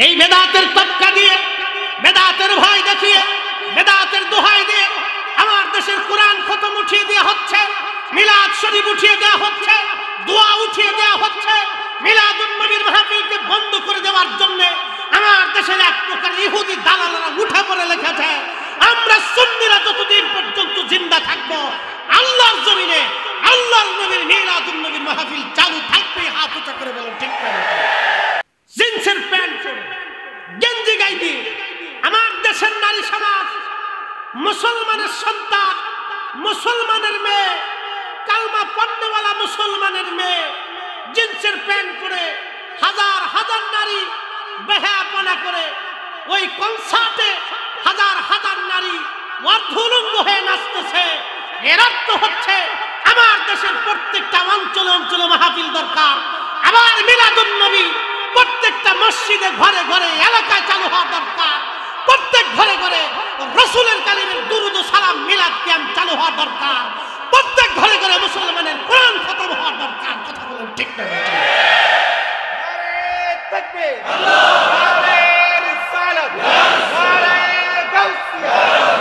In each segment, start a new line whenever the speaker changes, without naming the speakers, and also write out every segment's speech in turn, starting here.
এই বেদাতের তক্কা দিয়ে, বেদাতের ভয় দেখিয়ে, বেদাতের দোহাই দিয়ে আমার দেশের কোরআন খতম উঠিয়ে দেওয়া হচ্ছে, মিলাদ শরীফ উঠিয়ে দেওয়া হচ্ছে, দোয়া উঠিয়ে দেওয়া হচ্ছে। মিলাদুন নবীর মাহফিলকে বন্ধ করে দেওয়ার জন্য আমার দেশের এক প্রকার ইহুদি দালালেরা উঠে পড়ে লেখেছে, আমরা সুন্নিরা যতদিন পর্যন্ত জিন্দা থাকব আল্লাহর জমিনে আল্লাহর নবীর মিলাদুন নবীর মাহফিল চালু থাকবে। হাত উঁচা করে বলেন ঠিক না? জিন্সের প্যান্ট পরে, গেঞ্জি গাইবি আমার দেশের নারী সমাজ, মুসলমানের সন্তান, মুসলমানের মেয়ে, কালমা পড়নেওয়ালা মুসলমানের মেয়ে জিন্সের প্যান্ট পরে হাজার হাজার নারী বেহায়াপনা করে ওই কনসার্টে হাজার হাজার নারী অর্ধুলঙ্গ হয়ে নাচতেছে। এর অর্থ হচ্ছে আমার দেশের প্রত্যেকটা অঞ্চলে অঞ্চলে মাহফিল দরকার। আবার মিলাদুন নবী প্রত্যেকটা মসজিদে ঘরে ঘরে এলাকায় চালু হওয়া দরকার। প্রত্যেক ঘরে ঘরে রাসূলের কালিমের দুরূদ ও সালাম মিলাদ কিয়াম চালু হওয়া দরকার। প্রত্যেক ঘরে ঘরে মুসলমানের কোরআন খতম হওয়া দরকার। কথা বলেন ঠিক না? নারে তাকবীর, নারে রিসালাত, নারে গাউসিয়া,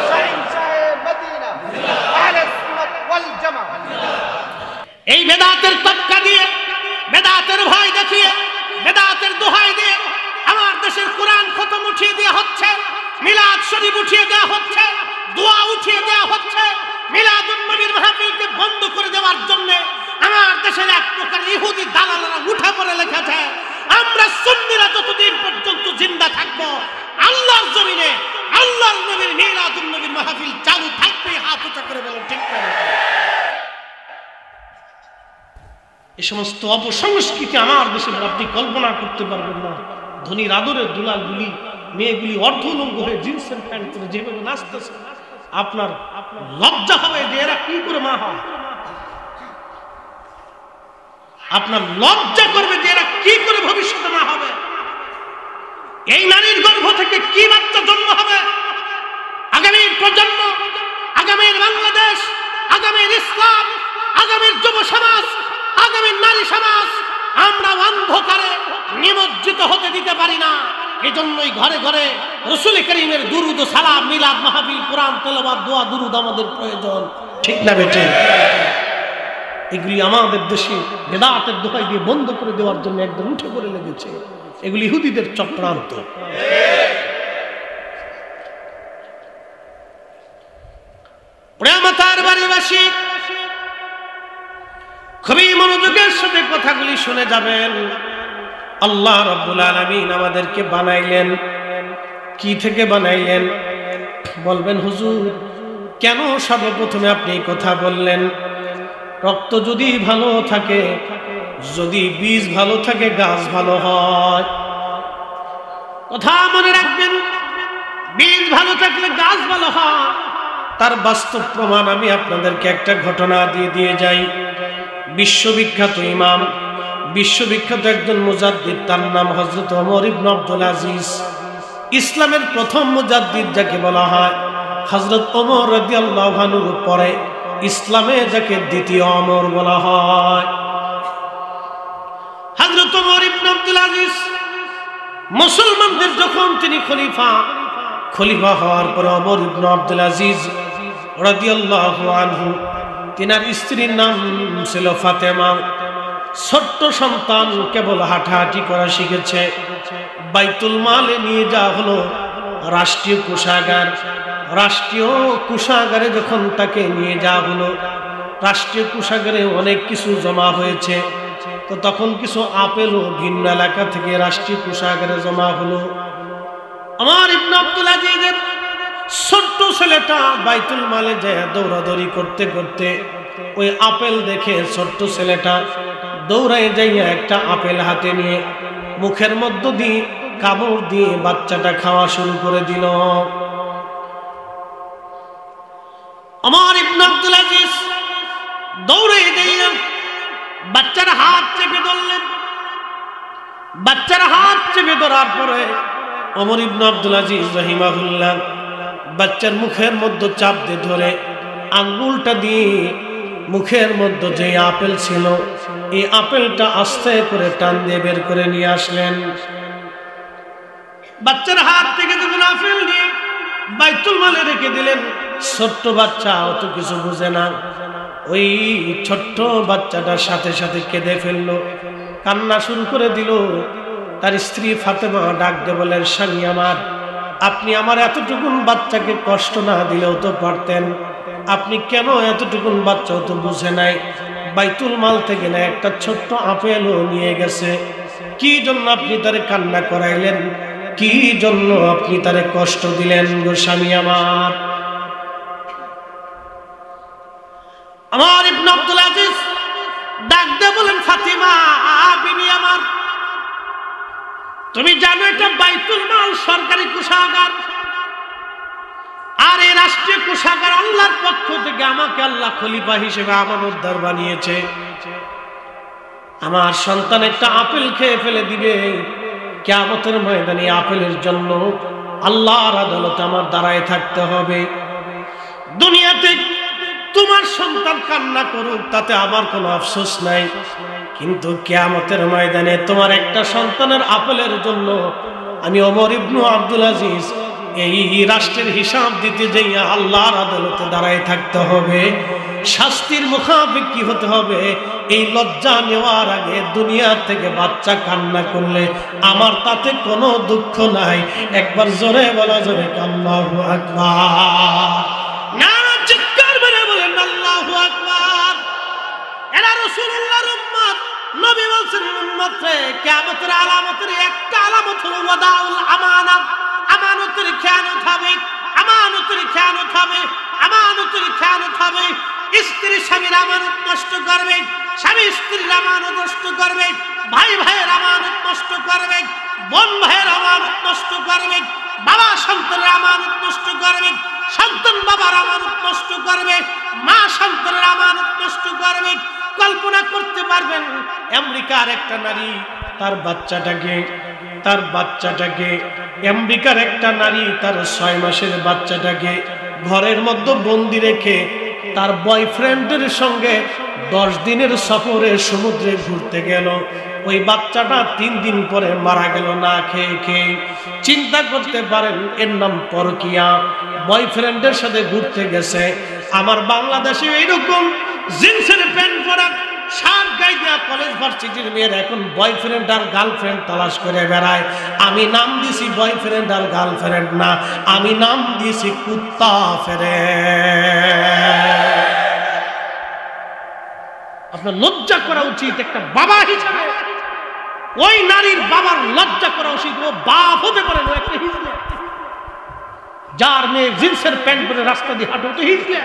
শাহিনশাহে মদিনা, আহলে সুন্নাত ওয়াল জামাত। এই বেদাতের তক্কা দিয়ে, বেদাতের ভয় দেখিয়ে, বেদাতের দোহাই দিয়ে আমার দেশের কোরআন খতম উঠিয়ে দেওয়া হচ্ছে, মিলাদ শরীফ উঠিয়ে দেওয়া হচ্ছে, দোয়া উঠিয়ে দেওয়া হচ্ছে। মিলাদুন নবীর মাহফিলকে বন্ধ করে দেওয়ার জন্য আমার দেশের এক প্রকার ইহুদি দালালেরা উঠে পড়ে লেখেছে, আমরা সুন্নিরা যতদিন পর্যন্ত জিন্দা থাকব আল্লাহর জমিনে আল্লাহর নবীর মিলাদুন নবীর মাহফিল চালু থাকবে। হাত উঁচা করে বলেন ঠিক না? এই সমস্ত অপসংস্কৃতি আমার দেশে আপনি কল্পনা করতে পারবেন না। ধনীর আদরের দুলালগুলি, মেয়েগুলি অর্ধলঙ্গ হয়ে জিন্সের প্যান্ট পরে যেভাবে নাচতেছে, আপনার লজ্জা হবে যে এরা কি করে মা হয়। আপনার লজ্জা করবে যে এরা কি করে ভবিষ্যতে মা হবে। এই নারীর গর্ভ থেকে কি বাচ্চা জন্ম হবে। আগামীর প্রজন্ম, আগামীর বাংলাদেশ, আগামীর ইসলাম, আগামীর যুব সমাজ, আগামীর নারী সমাজ আমরা অন্ধকারে নিমজ্জিত হতে দিতে পারি না। এজন্যই ঘরে ঘরে রাসূল করিমের দুরূদ ও সালাম, মিলাদ মাহফিল, কোরআন তেলাওয়াত, দোয়া দুরূদ আমাদের প্রয়োজন। ঠিক না বেটে? এগুলি আমাদের দেশে বেদাতের দোহাই দিয়ে বন্ধ করে দেওয়ার জন্য একদম উঠে পড়ে লেগেছে। এগুলি ইহুদিদের চক্রান্ত। প্রেমতার বাড়িবাসী খুবই মনোযোগের সাথে কথাগুলি শুনে যাবেন। আল্লাহ রাব্বুল আলামিন আমাদেরকে বানাইলেন, কি থেকে বানাইলেন? বলবেন হুজুর কেন সর্বপ্রথমে আপনি এই কথা বললেন? রক্ত যদি ভালো থাকে, যদি বীজ ভালো থাকে, গাছ ভালো হয়। কথা মনে রাখবেন, বীজ ভালো থাকলে গাছ ভালো হয়। তার বাস্তব প্রমাণ আমি আপনাদেরকে একটা ঘটনা দিয়ে যাই। বিশ্ববিখ্যাত ইমাম, বিশ্ববিখ্যাত একজন মুজাদ্দিদ, তার নাম হযরত ওমর ইবনে আব্দুল আজিজ। ইসলামের প্রথম মুজাদ্দিদ যাকে বলা হয়, হযরত ওমর রাদিয়াল্লাহু আনহুর পরে ইসলামে যাকে দ্বিতীয় ওমর বলা হয়। হযরত ওমর ইবনে আব্দুল আজিজ মুসলমানদের যখন তিনি খলিফা হওয়ার পর ওমর ইবনে আব্দুল আজিজ রাদিয়াল্লাহু আনহু, তিনার স্ত্রীর নাম ছিল ফাতেমা। ছোট্ট সন্তান কেবল হাঁটাহাঁটি করা শিখেছে। বাইতুল মালে নিয়ে যাওয়া হলো রাষ্ট্রীয় কোষাগার। রাষ্ট্রীয় কোষাগারে যখন তাকে নিয়ে যাওয়া হলো, রাষ্ট্রীয় কোষাগারে অনেক কিছু জমা হয়েছে। তো তখন কিছু আপেলও ভিন্ন এলাকা থেকে রাষ্ট্রীয় কোষাগারে জমা হলো। ওমর ইবনে আব্দুল আজিজের ছোট্ট ছেলেটা বাইতুল মালে যায় দৌড়াদৌড়ি করতে করতে ওই আপেল দেখে ছোট্ট ছেলেটা দৌড়ায় যাইয়া একটা আপেল হাতে নিয়ে মুখের মধ্য দিয়ে কামড় দিয়ে বাচ্চাটা খাওয়া শুরু করে দিল। ওমর ইবনে আব্দুল আজিজ দৌড়ে যাইয়া বাচ্চার হাত চেপে ধরলেন। বাচ্চার হাত চেপে ধরার পরে ওমর ইবনে আব্দুল আজিজ রাহিমাহুল্লাহ বাচ্চার মুখের মধ্যে চাপ দিয়ে ধরে আঙ্গুলটা দিয়ে মুখের মধ্যে যে আপেল ছিল, এই আপেলটা আস্তে করে টান দিয়ে বের করে নিয়ে আসলেন। বাচ্চার হাত থেকে যখন আপেল নিয়ে বাইতুল মালে রেখে দিলেন, ছোট্ট বাচ্চা অত কিছু বুঝে না, ওই ছোট্ট বাচ্চাটার সাথে সাথে কেঁদে ফেললো, কান্না শুরু করে দিল। তার স্ত্রী ফাতেমা ডাক দিয়ে বলেন, স্বামী আমার, আপনি আমার এতটুকুন বাচ্চাকে কষ্ট না দিলেও তো পারতেন, আপনি কেন এতটুকুন বাচ্চাও তো বুঝে নাই, বাইতুল মাল থেকে না একটা ছোট্ট আপেলও নিয়ে গেছে, কি জন্য আপনি তারে কান্না করাইলেন, কি জন্য আপনি তারে কষ্ট দিলেন গো স্বামী আমার? আমার ইবনে আব্দুল আজিজ ডাক দিয়ে বলেন, ফাতিমা বিবি আমার, তুমি জানো এটা বাইতুল মাল সরকারি কোষাগার, আর এই রাষ্ট্রীয় কোষাগার আল্লাহর পক্ষ থেকে আমাকে আল্লাহ খলিফা হিসেবে আমানতদার বানিয়েছে। আমার সন্তান একটা আপেল খেয়ে ফেলে দিবে, কিয়ামতের ময়দানে আপেলের জন্য আল্লাহর আদালতে আমার দাঁড়ায় থাকতে হবে। দুনিয়াতে তোমার সন্তান কান্না করুক, তাতে আমার কোনো আফসোস নাই, কিন্তু কিয়ামতের ময়দানে তোমার একটা সন্তানের আপেলের জন্য আমি ওমর ইবনে আব্দুল আজিজ এই রাষ্ট্রের হিসাব দিতে যাই আল্লাহর আদালতে দাঁড়ায় থাকতে হবে। শাস্তির মুখাপেক্ষী হতে হবে। এই লজ্জা নেওয়ার আগে দুনিয়া থেকে বাচ্চা কান্না করলে আমার তাতে কোনো দুঃখ নাই। একবার জোরে বলা যাবে আল্লাহু আকবার, নারা চিৎকার করে বলেন আল্লাহু আকবার। এরা রাসূলুল্লাহর উম্মত, নবী বলেন উম্মতে কিয়ামতের আলামতের একটা আলামত হলো ওয়াদাউল আমানাত, আমানতের খেয়ানত হবে, আমানতের খেয়ানত হবে, আমানতের খেয়ানত হবে। স্ত্রী স্বামীর আমানত নষ্ট করবে, স্বামী স্ত্রীর আমানত নষ্ট করবে, ভাই ভাইয়ের আমানত নষ্ট করবে, বোন ভাইয়ের আমানত নষ্ট করবে, বাবা সন্তানের আমানত নষ্ট করবে, সন্তান বাবার আমানত নষ্ট করবে, মা সন্তানের আমানত নষ্ট করবে। কল্পনা করতে পারবেন আমেরিকার একটা নারী তার বাচ্চাটাকে আমেরিকার একটা নারী তার 6 মাসের বাচ্চাটাকে ঘরের মধ্যে বন্দি রেখে তার বয়ফ্রেন্ডের সঙ্গে 10 দিনের সফরে সমুদ্রে ঘুরতে গেল। ওই বাচ্চাটা 3 দিন পরে মারা গেল না খেয়ে খেয়ে। চিন্তা করতে পারেন, এর নাম পরকিয়া। বয়ফ্রেন্ডের সাথে ঘুরতে গেছে। আমার বাংলাদেশে এইরকম জিন্সের প্যান্ট পরা শার্ট গায়ে দেওয়া কলেজ ভার্সিটির মেয়ের এখন বয়ফ্রেন্ড আর গার্লফ্রেন্ড তালাশ করে বেড়ায়। আমি নাম দিছি বয়ফ্রেন্ড আর গার্লফ্রেন্ড না, আমি নাম দিছি কুত্তা ফেরে। আপনার লজ্জা করা উচিত একটা বাবা হিসাবে। ওই নারীর বাবার লজ্জা করা উচিত। ও বাপ হতে পারে না, একটা হিজলা। যার মেয়ে জিন্সের প্যান্ট পরে রাস্তা দিয়ে হাঁটে তো হিজলা।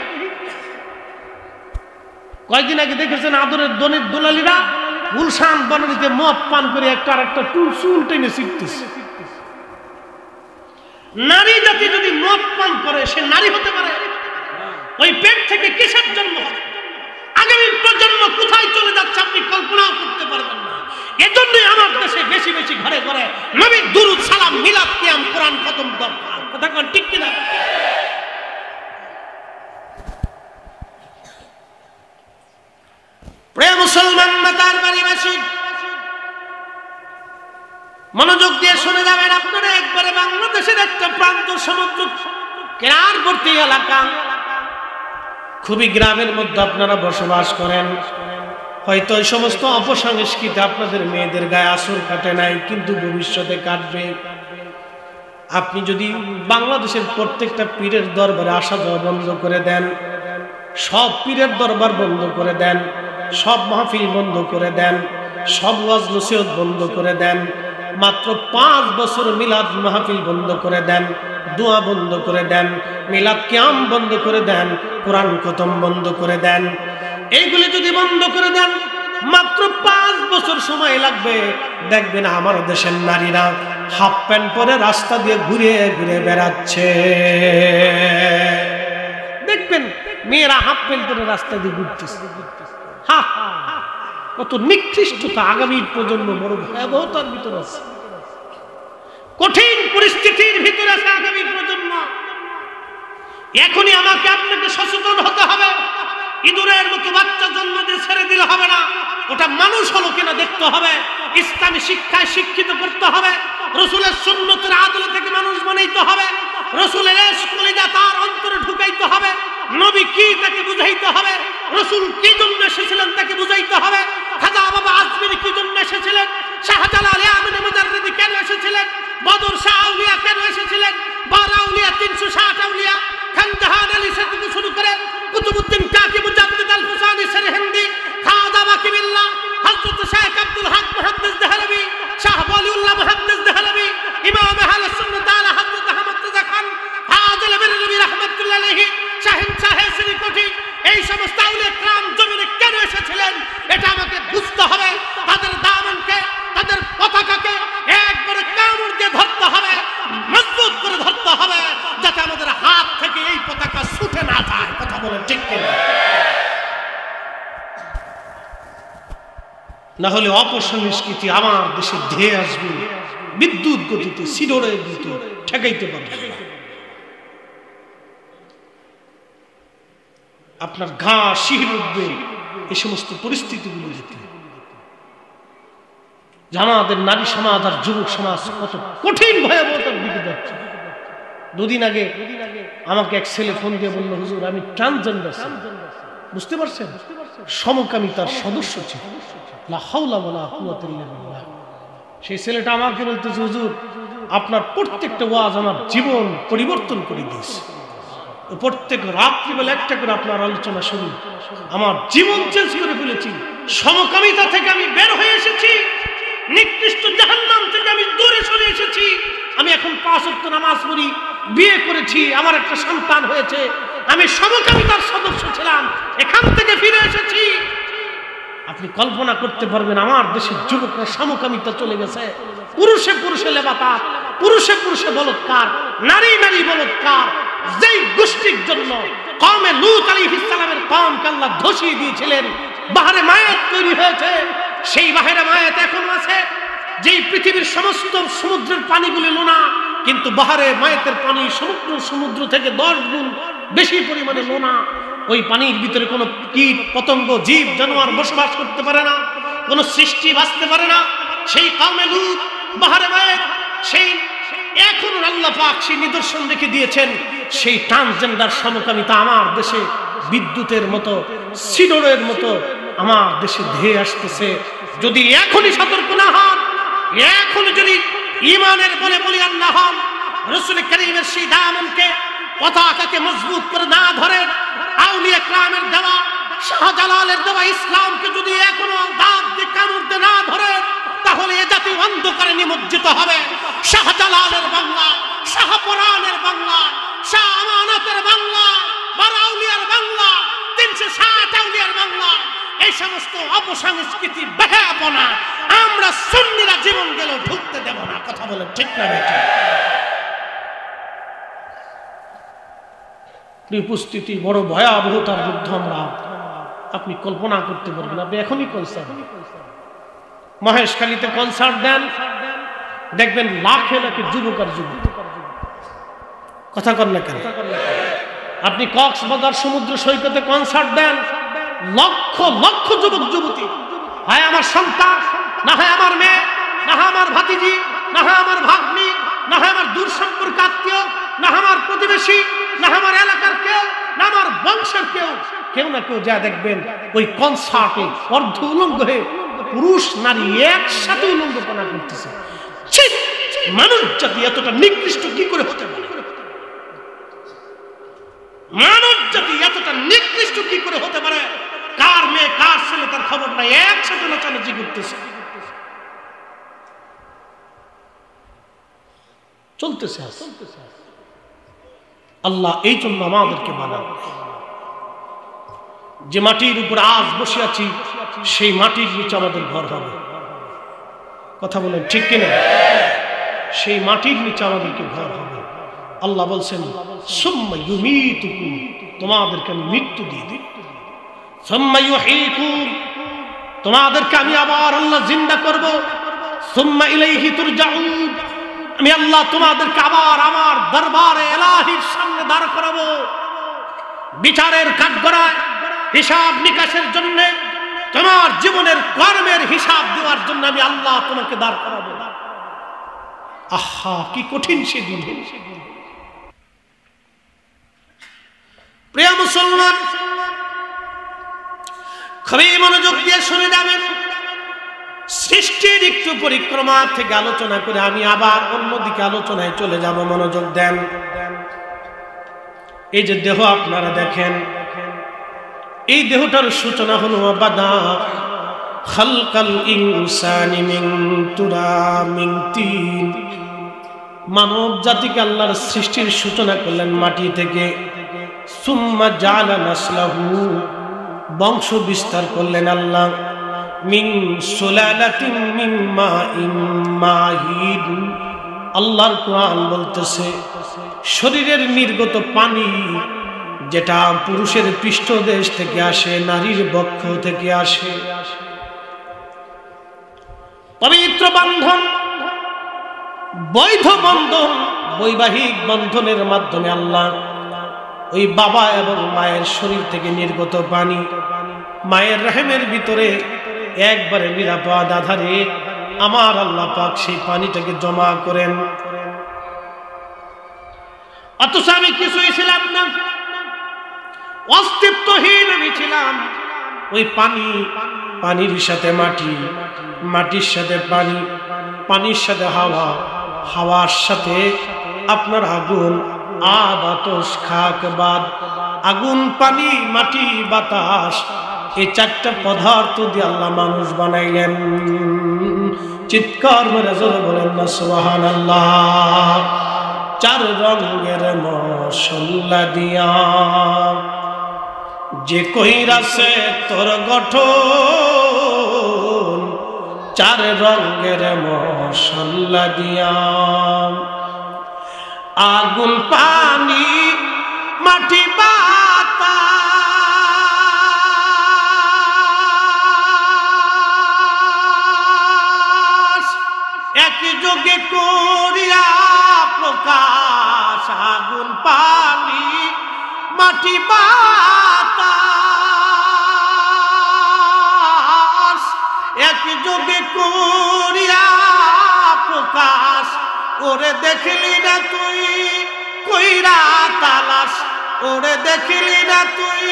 কয়েকদিন আগে দেখেছেন আদরের দনের দোলালিরা গুলশান বনানীতে মদ পান করে একটা আর একটা চুল টেনে ছিটতেছে। নারী জাতি যদি মদ পান করে সে নারী হতে পারে? ওই পেট থেকে কিসের জন্ম হবে? আগামী প্রজন্ম কোথায় চলে যাচ্ছে আপনি কল্পনাও করতে পারবেন না। এজন্যই আমার দেশে বেশি বেশি ঘরে ঘরে নবীর দুরূদ সালাম মিলাদ কিয়াম কোরআন খতম দরকার। কথা কোন ঠিক কিনা? প্রিয় মুসলমান মাতার বাড়িবাসী, মনোযোগ দিয়ে শুনে যাবেন। আপনারা একবারে বাংলাদেশের একটা প্রান্ত সমুদ্র কিনারবর্তী এলাকা, খুবই গ্রামের মধ্যে আপনারা বসবাস করেন। হয়তো এই সমস্ত অপসংস্কৃতি আপনাদের মেয়েদের গায়ে আসর কাটে নাই, কিন্তু ভবিষ্যতে কাটবে। আপনি যদি বাংলাদেশের প্রত্যেকটা পীরের দরবারে আসা যাওয়া বন্ধ করে দেন, সব পীরের দরবার বন্ধ করে দেন, সব মাহফিল বন্ধ করে দেন, সব ওয়াজ নসিহত বন্ধ করে দেন, মাত্র 5 বছর মিলাদ মাহফিল বন্ধ করে দেন, দোয়া বন্ধ করে দেন, মিলাদ কিয়াম বন্ধ করে দেন, কোরআন খতম বন্ধ করে দেন, এইগুলি যদি বন্ধ করে দেন, মাত্র 5 বছর সময় লাগবে। দেখবেন আমার দেশের নারীরা হাফ প্যান্ট পরে রাস্তা দিয়ে ঘুরে ঘুরে বেড়াচ্ছে। দেখবেন মেয়েরা হাফ প্যান্ট পরে রাস্তা দিয়ে ঘুরতেছে। কত নিকৃষ্টতা আগামী প্রজন্ম বড় ভয়াবহতার ভিতর আছে, কঠিন পরিস্থিতির ভিতরে আছে আগামী প্রজন্ম। এখনই আমাকে আপনাকে সচেতন হতে হবে। ইঁদুরের মতো বাচ্চা জন্ম দিয়ে ছেড়ে দিলে হবে না, ওটা মানুষ হলো কিনা দেখতে হবে। ইসলামী শিক্ষায় শিক্ষিত করতে হবে, রাসূলের সুন্নতের আদলে বানাইতে হবে, রাসূলের ইশক কলিজা তার অন্তরে ঢুকাইতে হবে, নবী কি তাকে বুঝাইতে হবে, রাসূল কি জন্য এসেছিলেন তাকে বুঝাইতে হবে, খাজা বাবা আজমিরি কি জন্য এসেছিলেন, শাহজালাল ইয়ামিনী মুজাররিদি কেন এসেছিলেন, বদর শাহ আউলিয়া কেন এসেছিলেন, 12 আউলিয়া 360 আউলিয়া, খানজাহান আলী থেকে শুরু করে কুতুবউদ্দিন কাকি মুজাদ্দিদ আল ফুসানি সরহিন্দি, খাজা বাকিবিল্লাহ, হযরত শেখ আব্দুল হক মুহাদ্দিস দেহলভী, শাহ ওয়ালিউল্লাহ মুহাদ্দিস দেহলভী, ইমাম আহলে সুন্নাত আলা হযরত আহমদ রাজা খান, ফাজিল বেরলভী রাহমাতুল্লাহ আলাইহি, শাহিন শাহে শ্রীকোটি, এই সমস্ত আউলিয়া کرام জমিনে কেন এসেছিলেন এটা আমাকে বুঝতে হবে। তাদের দামনকে, তাদের পতাকাকে একবারে কামড় দিয়ে ধরতে হবে, মজবুত করে ধরতে হবে, যাতে আমাদের হাত থেকে এই পতাকা ছুটে না যায়। কথা বলেন ঠিক কিনা? না হলে অপসংস্কৃতি আমার দেশে ধেয়ে আসবে বিদ্যুৎ গতিতে, সিডরের গতিতে, ঠেকাইতে পারবে না। আপনার ঘা শিহর উঠবে এই সমস্ত পরিস্থিতিগুলো দেখে। আমাদের নারী সমাজ আর যুবক সমাজ কত কঠিন ভয়াবহতার দিকে যাচ্ছে। দুদিন আগে আমাকে এক ছেলে ফোন দিয়ে বলল, হুজুর আমি ট্রান্সজেন্ডার, বুঝতে পারছেন, সমকামিতার সদস্য ছিল। লা হাওলা ওয়ালা কুওয়াতা ইল্লা বিল্লাহ। সেই ছেলেটা আমাকে বলতেছে, হুজুর আপনার প্রত্যেকটা ওয়াজ আমার জীবন পরিবর্তন করে দিয়েছে। প্রত্যেক রাত্রিবেলা একটা করে আপনার আলোচনা শুনি, আমার জীবন চেঞ্জ করে ফেলেছি। সমকামিতা থেকে আমি বের হয়ে এসেছি, নিকৃষ্ট জাহান্নাম থেকে আমি দূরে সরে এসেছি। আমি এখন 5 ওয়াক্ত নামাজ পড়ি, বিয়ে করেছি, আমার একটা সন্তান হয়েছে। আমি সমকামিতার সদস্য ছিলাম, এখান থেকে ফিরে এসেছি। আপনি কল্পনা করতে পারবেন আমার দেশের যুবকরা সমকামিতা চলে গেছে। পুরুষে পুরুষে লেবাতাত, পুরুষে পুরুষে বলৎকার, নারী নারী বলৎকার। যেই গোষ্ঠীর জন্য কওমে লূত আলাইহিস সালামের কওমকে আল্লাহ ধসিয়ে দিয়েছিলেন, বাহারে মায়াত তৈরি হয়েছে, সেই বাহারে মায়াত এখনো আছে। যেই পৃথিবীর সমস্ত সমুদ্রের পানিগুলি লোনা, কিন্তু বাহারে মায়াতের পানি সমুদ্র থেকে 10 গুণ বেশি পরিমাণে লোনা। ওই পানির ভিতরে কোনো কীট পতঙ্গ জীব জানোয়ার বসবাস করতে পারে না, কোনো সৃষ্টি বাঁচতে পারে না। সেই কওমে লূত, বাহারে মায়াত, সেই এখন আল্লাহ পাক সেই নিদর্শন রেখে দিয়েছেন। সেই ট্রান্সজেন্ডার সমকামিতা আমার দেশে বিদ্যুতের মতো, সিডরের মতো আমার দেশে ধেয়ে আসতেছে। যদি এখনই সতর্ক না হন, এখন যদি ঈমানের বলে বলিয়ান না হন, রাসূল করিমের সেই দামনকে, পতাকাকে মজবুত করে না ধরেন, আউলিয়া کرامের দেওয়া, শাহজালালের দেওয়া ইসলামকে যদি এখনো দাঁত দিয়ে কামড় দিয়ে না ধরে, তাহলে এ জাতি অন্ধকারে নিমজ্জিত হবে। শাহজালালের বাংলা, শাহপরানের বাংলা, শাহ আমানতের বাংলা, 12 আউলিয়ার বাংলা, 360 আউলিয়ার বাংলা, এই সমস্ত অপসংস্কৃতি বেহাপনা আমরা সুন্নিরা জীবন গেলেও ঢুকতে দেব না। কথা বলেন ঠিক না বেঠিক? উপস্থিতি বড় ভয়াবহতার মধ্যে আমরা, আপনি কল্পনা করতে পারবেন। আপনি এখনই কনসার্ট, মহেশখালীতে কনসার্ট দেন, দেখবেন লাখে লাখে যুবক আর যুবক। কথা কর না কেন? আপনি কক্সবাজার সমুদ্র সৈকতে কনসার্ট দেন, লক্ষ লক্ষ যুবক যুবতী, হয় আমার সন্তান, না হয় আমার মেয়ে, না হয় আমার ভাতিজি, না হয় আমার ভাগ্নি, না হয় আমার দূর সম্পর্ক আত্মীয়, না আমার প্রতিবেশী, না আমার এলাকার কেউ, না আমার বংশের কেউ, কেউ না কেউ যা দেখবেন ওই কনসার্টে অর্ধ উলঙ্গ হয়ে পুরুষ নারী একসাথে উলঙ্গপনা করতেছে। মানুষ জাতি এতটা নিকৃষ্ট কি করে হতে পারে? মানব জাতি এতটা নিকৃষ্ট কি করে হতে পারে? কার মেয়ে কার ছেলে তার খবর নাই, একসাথে নাচানাচি করতেছে, চলতেছে। আল্লাহ এই জন্য আমাদেরকে বানান, যে মাটির উপর আজ বসে আছি সেই মাটির নিচে আমাদের ঘর হবে। কথা বলেন ঠিক কিনা? সেই মাটির নিচে আমাদেরকে ঘর হবে। আল্লাহ বলছেন সুম্মা ইউমীতুকুম, তোমাদেরকে আমি মৃত্যু দিয়ে দিই, সুম্মা ইউহয়ীকুম, তোমাদেরকে আমি আবার আল্লাহ জিন্দা করব, সুম্মা ইলাইহি তুরজাউন, আমি আল্লাহ তোমাদেরকে আবার আমার দরবারে ইলাহির সামনে দাঁড় করাবো। বিচারের কাঠগড়ায় হিসাব নিকাশের জন্য, তোমার জীবনের কর্মের হিসাব দেওয়ার জন্য আমি আল্লাহ তোমাকে দাঁড় করাবো। আহা কি কঠিন সেদিন। প্রিয় মুসলমান, খুবই মনোযোগ দিয়ে শুনে যাবেন। সৃষ্টির একটু পরিক্রমা থেকে আলোচনা করে আমি আবার অন্যদিকে আলোচনায় চলে যাব, মনোযোগ দেন। এই যে দেহ আপনারা দেখেন, এই দেহটার সূচনা হলো বাদা খালকাল ইনসানি মিন তুরামিন তিন। মানব জাতিকে আল্লাহর সৃষ্টির সূচনা করলেন মাটি থেকে। সুম্মা জাআলা নাসলাহু, বংশ বিস্তার করলেন আল্লাহ। মিন সুলালাতিন মিন মাইন মাহিন, আল্লাহর কোরআন বলতেছে শরীরের নির্গত পানি যেটা পুরুষের পৃষ্ঠদেশ থেকে আসে, নারীর বক্ষ থেকে আসে, পবিত্র বন্ধন, বৈধ বন্ধন, বৈবাহিক বন্ধনের মাধ্যমে আল্লাহ ওই বাবা এবং মায়ের শরীর থেকে নির্গত পানি মায়ের রহমের ভিতরে একবারে নিরাপদ আধারে আমার আল্লাহ পাক সেই পানিটাকে জমা করেন। অথচ আমি কিছুই ছিলাম না, অস্তিত্বহীন আমি ছিলাম। ওই পানি, পানির সাথে মাটি, মাটির সাথে পানি, পানির সাথে হাওয়া, হাওয়ার সাথে আপনার আগুন, বাতাস, খাক বাদ, আগুন, পানি, মাটি, বাতাস, এই চারটা পদার্থ দিয়ে আল্লাহ মানুষ বানাইলেন। চিৎকার মেরে জোরে বলেন না সুবহানাল্লাহ। চার রঙের মশলা দিয়া যে কইরাছে তোর গঠন, চার রঙের মশলা দিয়া, আগুন, পানি, মাটি, বাতাস একই যোগে করিয়া প্রকাশ। আগুন, পানি, মাটি, বাতাস একই যোগে করিয়া প্রকাশ। ওরে দেখলি না তুই কইরা তালাশ, ওরে দেখলি না তুই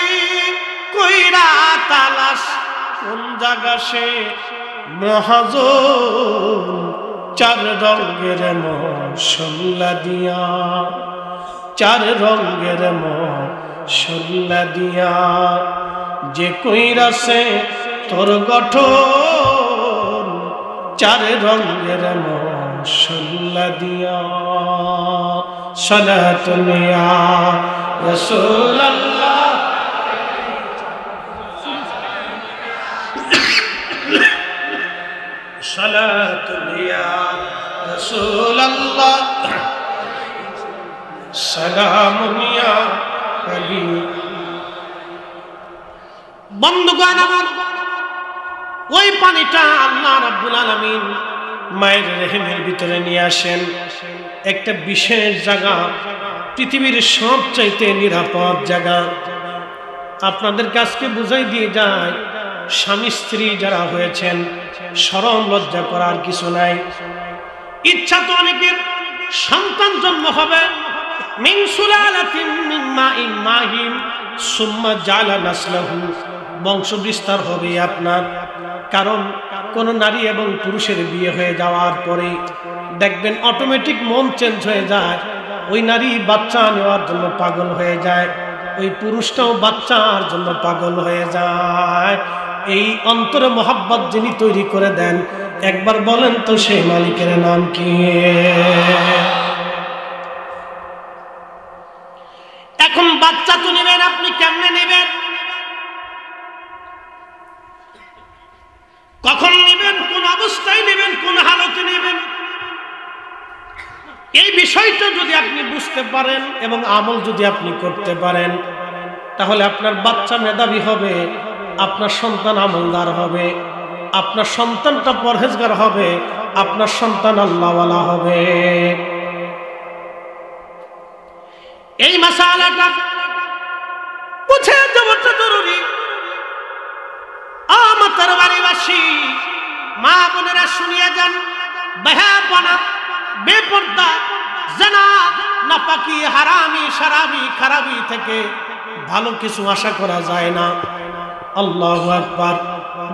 কইরা তালাশ, কোন জায়গা সে মহাজন, চার রঙের মশলা দিয়া, চার রঙের মশলা দিয়া যে কইরাছে তোর গঠন, চার রঙের মশলা দিয়া। সালাতুন ইয়া রাসূলুল্লাহ, সালাতুন ইয়া রাসূলুল্লাহ, সালামুন ইয়া হাবিব। বন্ধুগণ আমার, ওই পানিটা আল্লাহ রাব্বুল আলামিন মায়ের রেহেমের ভিতরে নিয়ে আসেন একটা বিশেষ জায়গা, পৃথিবীর সবচাইতে নিরাপদ জায়গা। আপনাদের কাছকে বুঝাই দিয়ে যায়, স্বামী স্ত্রী যারা হয়েছেন শরম লজ্জা করার কিছু নাই। ইচ্ছা তো অনেকের সন্তান জন্ম হবে, মিন সুলালাতিন মিন মাইন মাহিন সুম্মা জাআলা নাসলাহু, বংশ বিস্তার হবে আপনার। কারণ কোন নারী এবং পুরুষের বিয়ে হয়ে যাওয়ার পরে দেখবেন অটোমেটিক মন চেঞ্জ হয়ে যায়। ওই নারী বাচ্চা নেওয়ার জন্য পাগল হয়ে যায়, ওই পুরুষটাও বাচ্চার জন্য পাগল হয়ে যায়। এই অন্তরে মোহাব্বত যিনি তৈরি করে দেন, একবার বলেন তো সেই মালিকের নাম কি? এখন বাচ্চা তো নেবেন, আপনি কেমনে নেবেন, কখন নেবেন, কোন অবস্থায় নেবেন, কোন হালতে নেবেন, এই বিষয়টা যদি আপনি বুঝতে পারেন এবং আমল যদি আপনি করতে পারেন, তাহলে আপনার বাচ্চা মেধাবী হবে, আপনার সন্তান আমলদার হবে, আপনার সন্তানটা পরহেজগার হবে, আপনার সন্তান আল্লাহওয়ালা হবে। এই মাসালাটা বুঝে যাওয়াটা জরুরি। আমার বাড়িবাসী মা বোনেরা শুনিয়ে যান, বেহাপনা বেপরদা, জিনা, নাপাকি, হারামি, শারাবি, খারাবি থেকে ভালো কিছু আশা করা যায় না। আল্লাহু আকবার,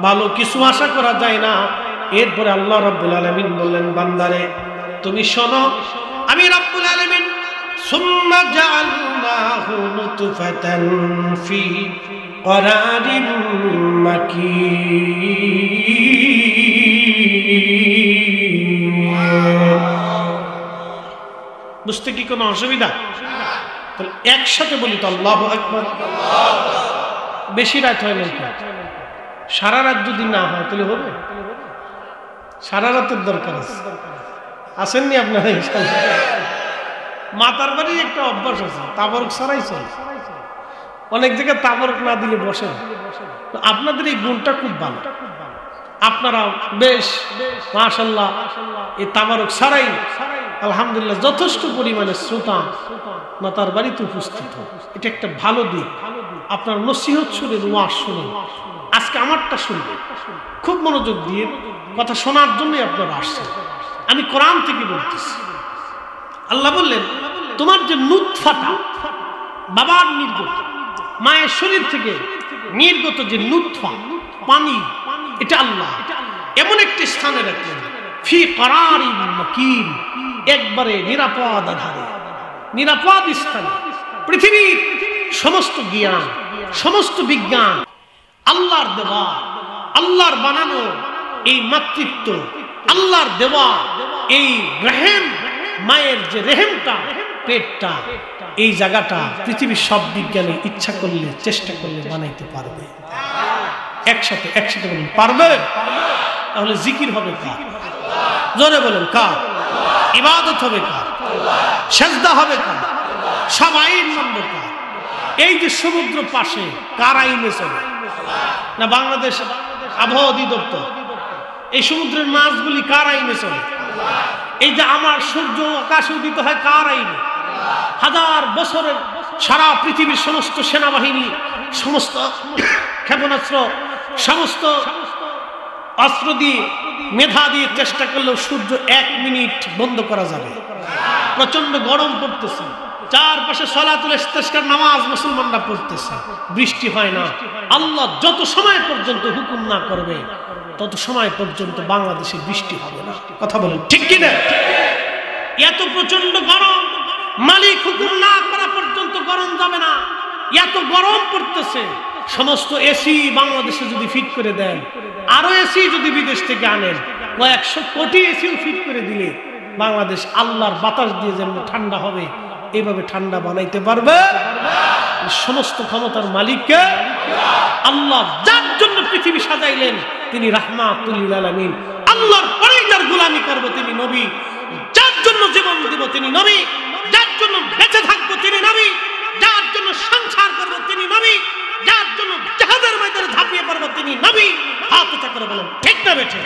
ভালো কিছু আশা করা যায় না। এরপরে আল্লাহ রাব্বুল আলামিন বললেন, বান্দারে তুমি শোনো, আমি রাব্বুল আলামিন সুম্মা জাআলনাহু নুতফাতান ফি করারিন মাকিন। বুঝতে কি কোনো অসুবিধা? তাহলে একসাথে বলি তো আল্লাহু আকবার। বেশি রাত হয় না, সারা রাত যদি না হয় তাহলে হবে? সারা রাতের দরকার আছে। আসেননি আপনারা? মাতার বাড়ি একটা অভ্যাস আছে, তাবরক ছাড়াই চলে। অনেক জায়গায় তাবরক না দিলে বসেন। আপনাদের এই গুণটা খুব ভালো, আপনারা বেশ মাশাআল্লাহ এই তাবারক ছাড়াই আলহামদুলিল্লাহ যথেষ্ট পরিমাণে শ্রোতা মাতার বাড়িতে উপস্থিত। এটা একটা ভালো দিক। আপনার নসিহত শুনে, ওয়াজ শুনে, আজকে আমারটা শুনবে খুব মনোযোগ দিয়ে, কথা শোনার জন্যই আপনারা আসছেন। আমি কোরআন থেকে বলতেছি। আল্লাহ বললেন, তোমার যে নুতফাটা, বাবার নির্গত, মায়ের শরীর থেকে নির্গত যে নুতফা, পানি, এটা আল্লাহ এমন একটি স্থানে রাখলেন, ফি করারিন মাকিন, একবারে নিরাপদ আধারে, নিরাপদ স্থানে। পৃথিবীর সমস্ত জ্ঞান, সমস্ত বিজ্ঞান আল্লাহর দেওয়া, আল্লাহর বানানো এই মাতৃত্ব, আল্লাহর দেওয়া এই রেহেম, মায়ের যে রেহেমটা, পেটটা, এই জায়গাটা পৃথিবীর সব বিজ্ঞানী ইচ্ছা করলে, চেষ্টা করলে বানাইতে পারবে। একসাথে একসাথে বলুন, পারবে? তাহলে জিকির হবে কার? জোরে বলেন, কার? ইবাদত হবে কার? সেজদা হবে কার? সব আইন মানবে কার? এই যে সমুদ্র পাশে কার আইনে চলে? না বাংলাদেশ আবহাওয়া অধিদপ্তর? এই সমুদ্রের মাছগুলি কার আইনে চলে? এই যে আমার সূর্য আকাশে উদিত হয় কার আইনে? হাজার বছরের সারা পৃথিবীর সমস্ত সেনাবাহিনী, সমস্ত ক্ষেপণাস্ত্র, সমস্ত অস্ত্র দিয়ে, মেধা দিয়ে চেষ্টা করলেও সূর্য 1 মিনিট বন্ধ করা যাবে। প্রচন্ড গরম পড়তেছে, চারপাশে সালাতুল ইস্তিসকার নামাজ মুসলমানরা পড়তেছে, বৃষ্টি হয় না। আল্লাহ যত সময় পর্যন্ত হুকুম না করবে তত সময় পর্যন্ত বাংলাদেশে বৃষ্টি হবে না। কথা বলেন ঠিক কি না? এত প্রচন্ড গরম, মালিক হুকুম না করা পর্যন্ত গরম যাবে না। এত গরম পড়তেছে, সমস্ত এসি বাংলাদেশে যদি ফিট করে দেন, আরো এসি যদি বিদেশ থেকে আনেন, 100 কোটি এসিও ফিট করে দিলে বাংলাদেশ আল্লাহর বাতাস দিয়ে যেমন ঠান্ডা হবে, এইভাবে ঠান্ডা বানাইতে পারবে। সমস্ত ক্ষমতার মালিককে আল্লাহ, যার জন্য পৃথিবী সাজাইলেন তিনি রাহমাতুল লিল আলামিন। আল্লাহর পরেই যার গোলামি করব তিনি নবী, যার জন্য জীবন দেব তিনি নবী, যার জন্য বেঁচে থাকবো তিনি নবী, যার জন্য সংসার করব তিনি নবী, যার জন্য জাহাজের ময়দানে ঝাঁপিয়ে পড়ব তিনি নবী। হাত উঁচা করে বলেন ঠিক না বেঠে?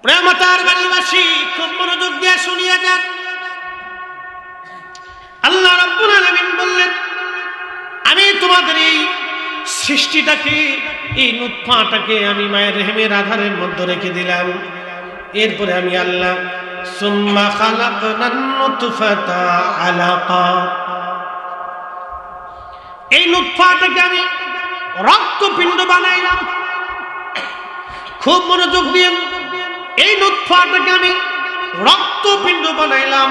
প্রেমতার বাড়িবাসী খুব মনোযোগ দিয়ে শুনিয়ে যান। আল্লাহ রাব্বুল আলামিন বললেন, আমি তোমাদের এই সৃষ্টিটাকে, এই নুতফাটাকে আমি মায়ের রেহেমের আধারের মধ্যে রেখে দিলাম। এরপরে আমি আল্লাহ সুম্মা খালাকনান নুতফাতা আলাকা, এই নুতফাটাকে আমি রক্তপিণ্ড বানাইলাম। খুব মনোযোগ দিয়ে, এই নুতফাটাকে আমি রক্তপিণ্ড বানাইলাম।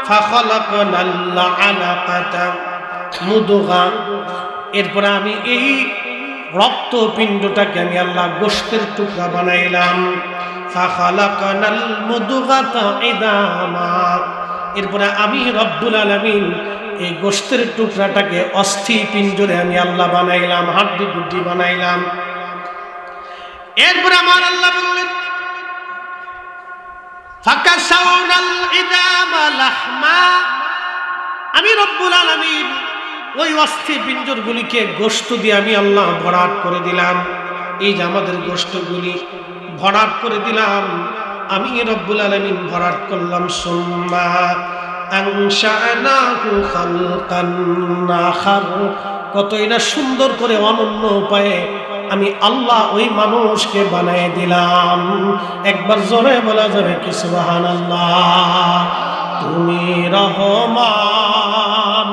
ফাখালাকনাল আলাকাতা মুদগা, এরপরে আমি এই রক্তপিণ্ডটাকে আমি আল্লাহ গোশতের টুকরা বানাইলাম। ফাখালাকনাল মুদগাতা ইদামা, এরপরে আমি রব্বুল আলামিন এই গোশতের টুকরাটাকে অস্থি পিণ্ডরে আমি আল্লাহ বানাইলাম, হাড্ডি গুড্ডি বানাইলাম। এরপরে আমার আল্লাহ বললেন, ফাকাসাউনাল ইদামা লাহমা, আমি রব্বুল আলামিন ওই অস্থি পিণ্ডরগুলিকে গোশত দিয়ে আমি আল্লাহ ভরাট করে দিলাম। এই যে আমাদের গোশতগুলি ভরাট করে দিলাম, আমি রব্বুল আলামিন ভরাট করলাম। সুম্মা আনশানাহু খালকান আখার, কতই না সুন্দর করে অনন্য উপায়ে আমি আল্লাহ ওই মানুষকে বানিয়ে দিলাম। একবার জোরে বলা যাবে কি সুবহানাল্লাহ। তুমি রহমান,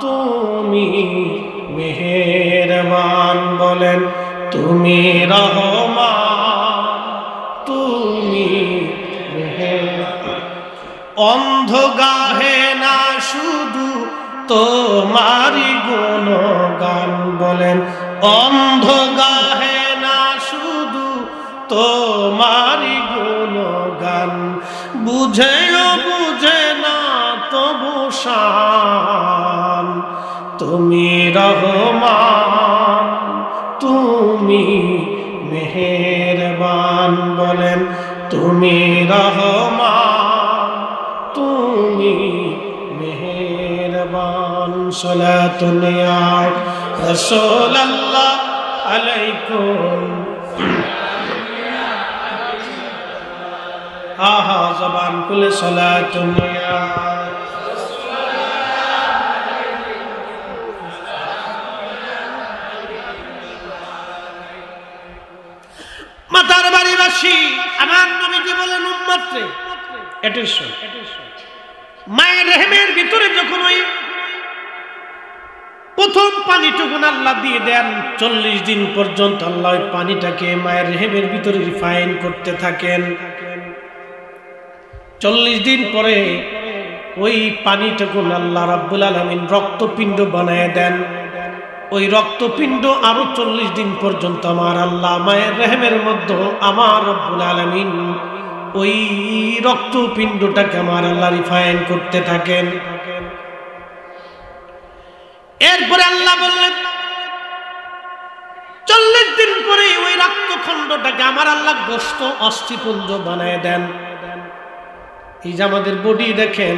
তুমি মেহেরবান, বলেন তুমি রহমান, তুমি মেহেরবান। অন্ধ গাহে না শুধু তোমারি গুণগান, বলেন অন্ধ গাহে না শুধু তোমারি গুণগান, বুঝেও বুঝে না তবু শান। তুমি রহমান, তুমি মেহেরবান, বলেন তুমি রহমান, তুমি মেহেরবান। সালাতুন ইয়া রাসূলুল্লাহ আলাইকুম। আহা জবান খুলে সালাতুন ইয়া মাতার বাড়িবাসী, আমার নবীজি বলেন উম্মতরে অ্যাটেনশন, মায়ের রেহেমের ভিতরে যখন ওই প্রথম পানিটুকু আল্লাহ দিয়ে দেন, 40 দিন পর্যন্ত আল্লাহ ওই পানিটাকে মায়ের রেহেমের ভিতরে রিফাইন করতে থাকেন। 40 দিন পরে ওই পানিটুকু আল্লাহ রাব্বুল আলামিন রক্তপিণ্ড বানায় দেন। ওই রক্তপিণ্ড আরো 40 দিন পর্যন্ত আমার আল্লাহ মায়ের রেহেমের মধ্যে আমার রব্বুল আলামিন ওই রক্তপিণ্ডটাকে আমার আল্লাহ রিফাইন করতে থাকেন। এরপরে আল্লাহ বললেন 40 দিন পরে ওই রক্তখণ্ডটাকে আমার আল্লাহ গোশত অস্থিপুঞ্জ বানায় দেন। এই যে আমাদের বডি দেখেন,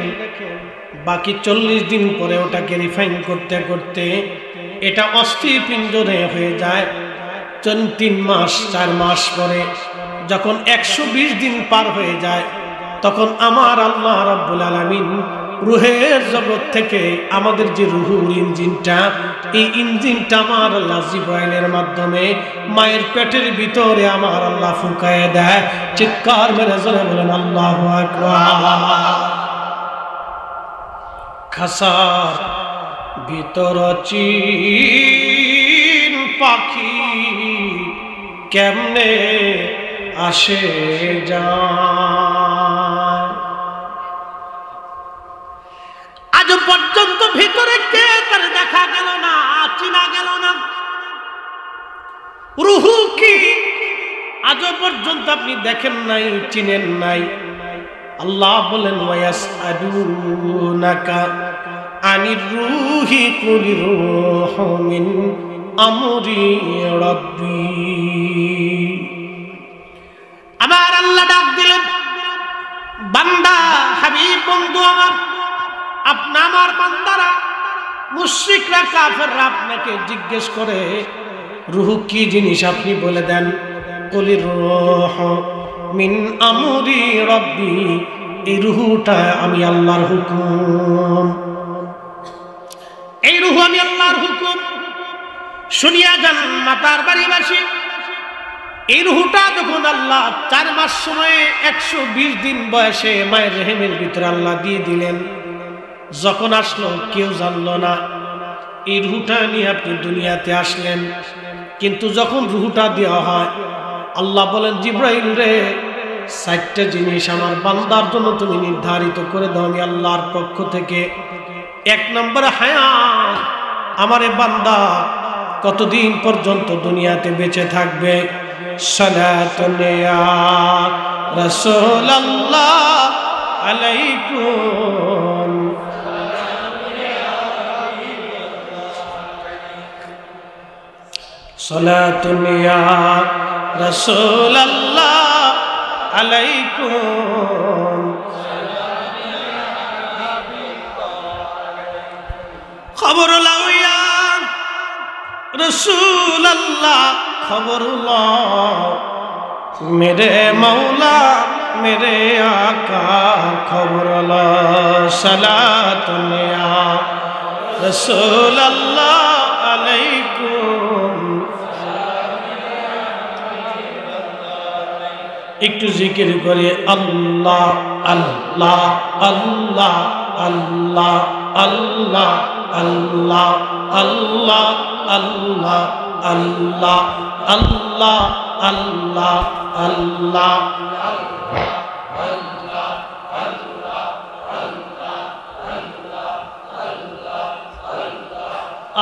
বাকি 40 দিন পরে ওটাকে রিফাইন করতে করতে এটা অস্থিপিণ্ডে হয়ে যায়। 3 মাস 4 মাস পরে যখন 120 দিন পার হয়ে যায়, তখন আমার আল্লাহ রাব্বুল আলামিন রুহের জগৎ থেকে আমাদের যে রুহুর ইঞ্জিনটা, এই ইঞ্জিনটা আমার আল্লাহ জিবরাইলের মাধ্যমে মায়ের পেটের ভিতরে আমার আল্লাহ ফুঁকায় দেয়। চিৎকার মেরে জোরে বলেন আল্লাহু আকবার। খাসার ভিতর চিন পাখি কেমনে আসে যায়, আজ পর্যন্ত ভিতরে কে তার দেখা গেল না, চিনা গেল না। রুহু কি আজ পর্যন্ত আপনি দেখেন নাই, চিনেন নাই। আল্লাহ বলেন ওয়ায়াসআলুনাকা আনির রূহি কুলির রূহু মিন আমরি রাব্বি। আমার আল্লাহ ডাক দিলেন, বান্দা হাবিব বন্ধু আমার, আপনি আমার বান্দারা মুশরিকরা কাফেররা আপনাকে জিজ্ঞেস করে রূহ কি জিনিস, আপনি বলে দেন কুলির রূহু মিন আমরি রাব্বি, এই রূহটা আমি আল্লাহর হুকুম, এই রূহ আমি আল্লাহর হুকুম। শুনিয়া যান মাতার বাড়িবাসী, এই রূহটা যখন আল্লাহ 4 মাস সময়ে 120 দিন বয়সে মায়ের রেহেমের ভিতরে আল্লাহ দিয়ে দিলেন, যখন আসলো কেউ জানলো না। এই রূহটা নিয়ে আপনি দুনিয়াতে আসলেন, কিন্তু যখন রূহটা দেওয়া হয় আল্লাহ বলেন জিবরাইল রে, 4টা জিনিস আমার বান্দার জন্য তুমি নির্ধারিত করে দাও আমি আল্লাহর পক্ষ থেকে। 1 নম্বর হায়াত, আমারে বান্দা কতদিন পর্যন্ত দুনিয়াতে বেঁচে থাকবে। সালাতুন ইয়া রাসূলুল্লাহ আলাইকুম। সালাতুন ইয়া রাসূলুল্লাহ আলাইকুম। খবর লাও ইয়া রাসূলুল্লাহ, খবর লাও মেরে মৌলা মেরে আকা, খবর লাও। সালাতুন ইয়া রাসূলুল্লাহ আলাইকুম। একটু জিকির করে আল্লাহ আল্লাহ আল্লাহ আল্লাহ আল্লাহ আল্লাহ আল্লাহ আল্লাহ আল্লাহ আল্লাহ আল্লাহ আল্লাহ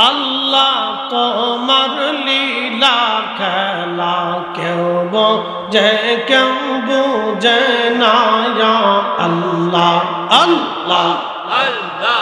আল্লাহ তোমার লীলা খেলা কেউ বোঝে কেউ বুঝে না আল্লাহ আল্লাহ আল্লাহ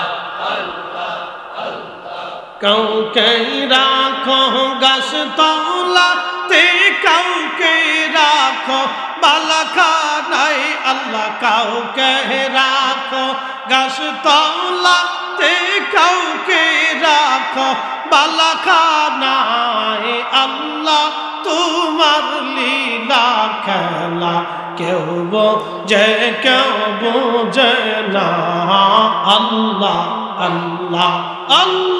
কাউকে রাখো গাছ তলাতে কাউকে রাখো বালাখানায় আল্লাহ কাউকে রাখো গাছ তলাতে কাউকে রাখো বালাখানায় আল্লাহ তোমার লীলা খেলা কেউ বোঝে কেউ বোঝে না আল্লাহ আল্লাহ আল্লাহ আল্লাহ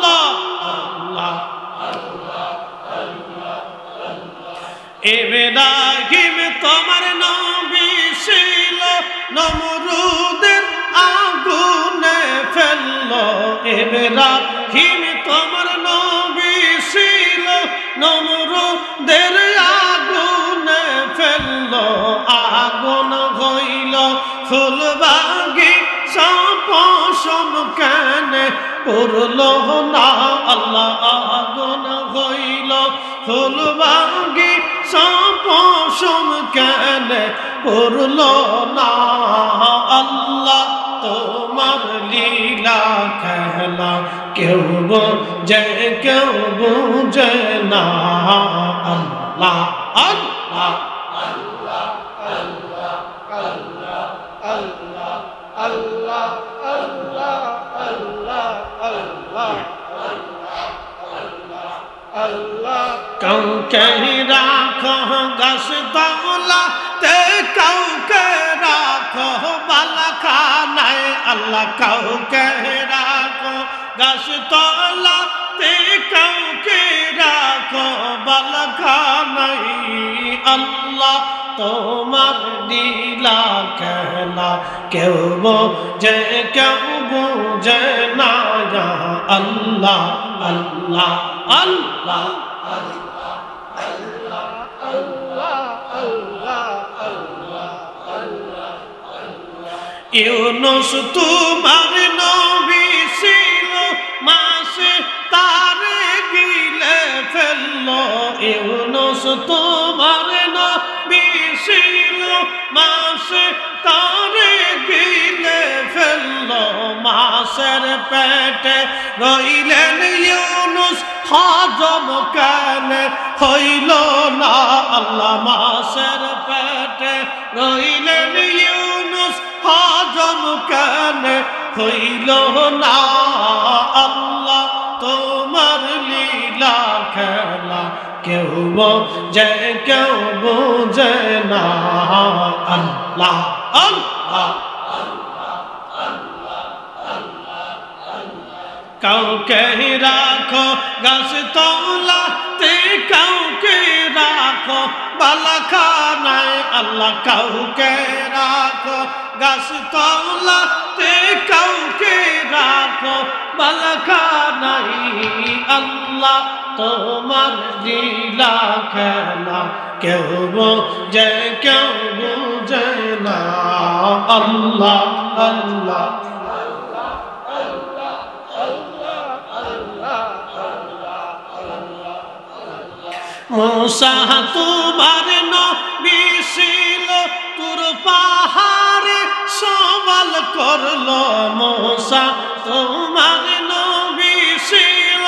ইব্রাহিম তোমার নবী ছিল নমরুদের আগুনে ফেললো ইব্রাহিম তোমার নবী ছিল নমরুদের আগুনে ফেললো আগুন হইল ফুলবাগি পশম কেনে পুরলো না আল্লাহ আগুন হইল ফুলবাগি পশম কেনে পুরলো না আল্লাহ তোমার লীলা খেলা কেউ বোঝে কেউ বুঝে না আল্লাহ আল্লাহ আল্লাহ আল্লাহ আল্লাহ আল্লাহ আল্লাহ আল্লাহ আল্লাহ আল্লাহ আল্লাহ কাউকে রাখো গাছ তলাতে কাউকে রাখো বালাখানায় আল্লাহ কাউকে রাখো গাছ তলাতে কাউকে রাখো বালাখানায় আল্লাহ তোমার লীলা খেলা কেউ বোঝে কেউ বোঝে না আল্লাহ আল্লাহ আল্লাহ আল্লাহ আল্লাহ আল্লাহ আল্লাহ আল্লাহ ইউনুস তোমার নবী ছিল মাসে তারে গিলে ফেললো ইউনুস তোমার নবী ছিল মাসে তারে গিলে ফেললো মাসের পেটে রইলেন ইউনুস হজম কেন হইল না আল্লাহ মাসের পেটে রইলেন ইউনুস হজম কেন হইল না আল্লাহ তোমার লীলা খেলা কেউ বোঝে কেউ বোঝে না আল্লাহ আল্লাহ কাউকে রাখো গাছ তলাতে কাউকে রাখো বালাখানায় আল্লাহ কাউকে রাখো গাছ তলাতে কাউকে রাখো বালাখানায় আল্লাহ তোমার লীলা খেলা কেউ বোঝে কেউ বোঝে না আল্লাহ আল্লাহ मूसा तुम्हारे नबी ছিল তুর পাহাড়ে সওয়াল করলো मूसा তোমারে নবী ছিল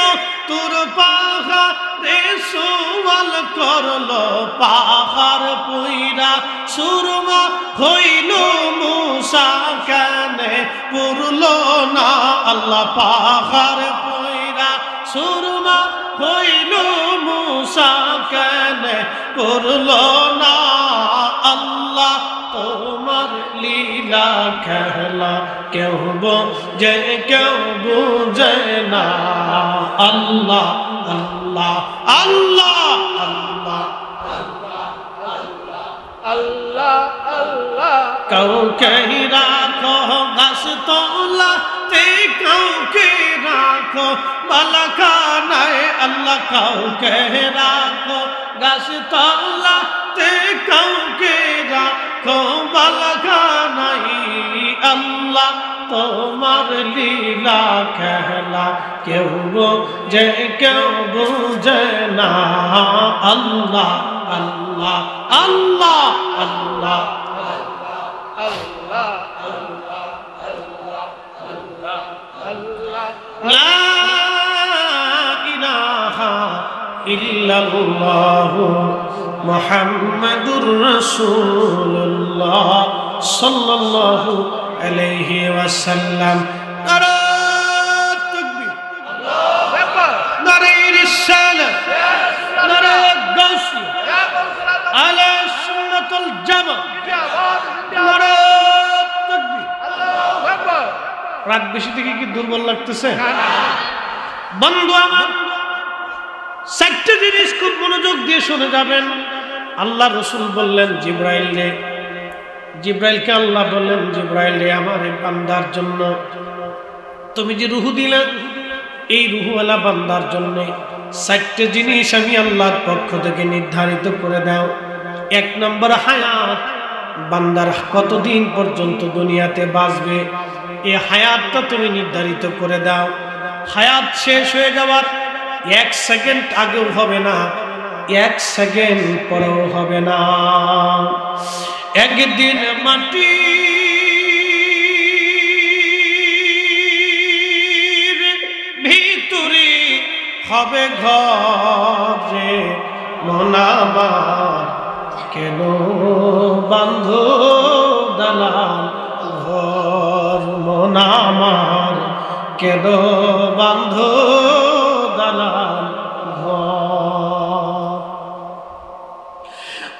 তুর পাহাড়ে সওয়াল করলো পাহাড় পুইরা সুরমা হইল मूसा কেনে পুরলো না আল্লাহ পাহাড় পুইরা সুরমা হইল मूसा কেনে করলো না আল্লাহ তোমার লীলা খেলা কেউ বোঝে কেউ বুঝে না আল্লাহ আল্লাহ আল্লাহ আল্লাহ আল্লাহ আল্লাহ কাউকে রাখো গাছতলাতে, কাউকে রাখো বালাখানায় আল্লাহ, কাউকে রাখো গাছতলাতে, কাউকে রাখো বালাখানায় আল্লাহ। তোমার লীলা খেলা কেউ যে কেউ বুঝে না। আল্লাহ আল্লাহ আল্লাহ আল্লাহ লা ইলাহা ইল্লাল্লাহু মুহাম্মাদুর রাসূলুল্লাহ সাল্লাল্লাহু আলাইহি ওয়াসাল্লাম। নারে তাকবীর, আল্লাহু আকবার, নারে রিসালাত, নারে গাউসিয়া, আহলে সুন্নাতুল জামাত, নারে তাকবীর, আল্লাহু আকবার। রাত বেশি থেকে কি দুর্বল লাগতেছে? বন্ধু আমার, চারটি জিনিস খুব মনোযোগ দিয়ে শুনে যাবেন। আল্লাহ রাসূল বললেন জিব্রাইলকে আল্লাহ বললেন, জিব্রাইল রে, আমার এই বান্দার জন্য তুমি যে রূহ দিলেন, এই রূহওয়ালা বান্দার জন্য চারটি জিনিস আমি আল্লাহর পক্ষ থেকে নির্ধারিত করে দাও। এক নম্বর হায়াত, বান্দার কতদিন পর্যন্ত দুনিয়াতে বাঁচবে এই হায়াতটা তুমি নির্ধারিত করে দাও। হায়াত শেষ হয়ে যাওয়ার 1 সেকেন্ড আগেও হবে না, 1 সেকেন্ড পরেও হবে না। একদিন মাটির ভিতরে হবে ঘরে মন আমার, কেন বান্ধ দালাল ঘর, মন আমার কেন বান্ধ দালাল ঘর।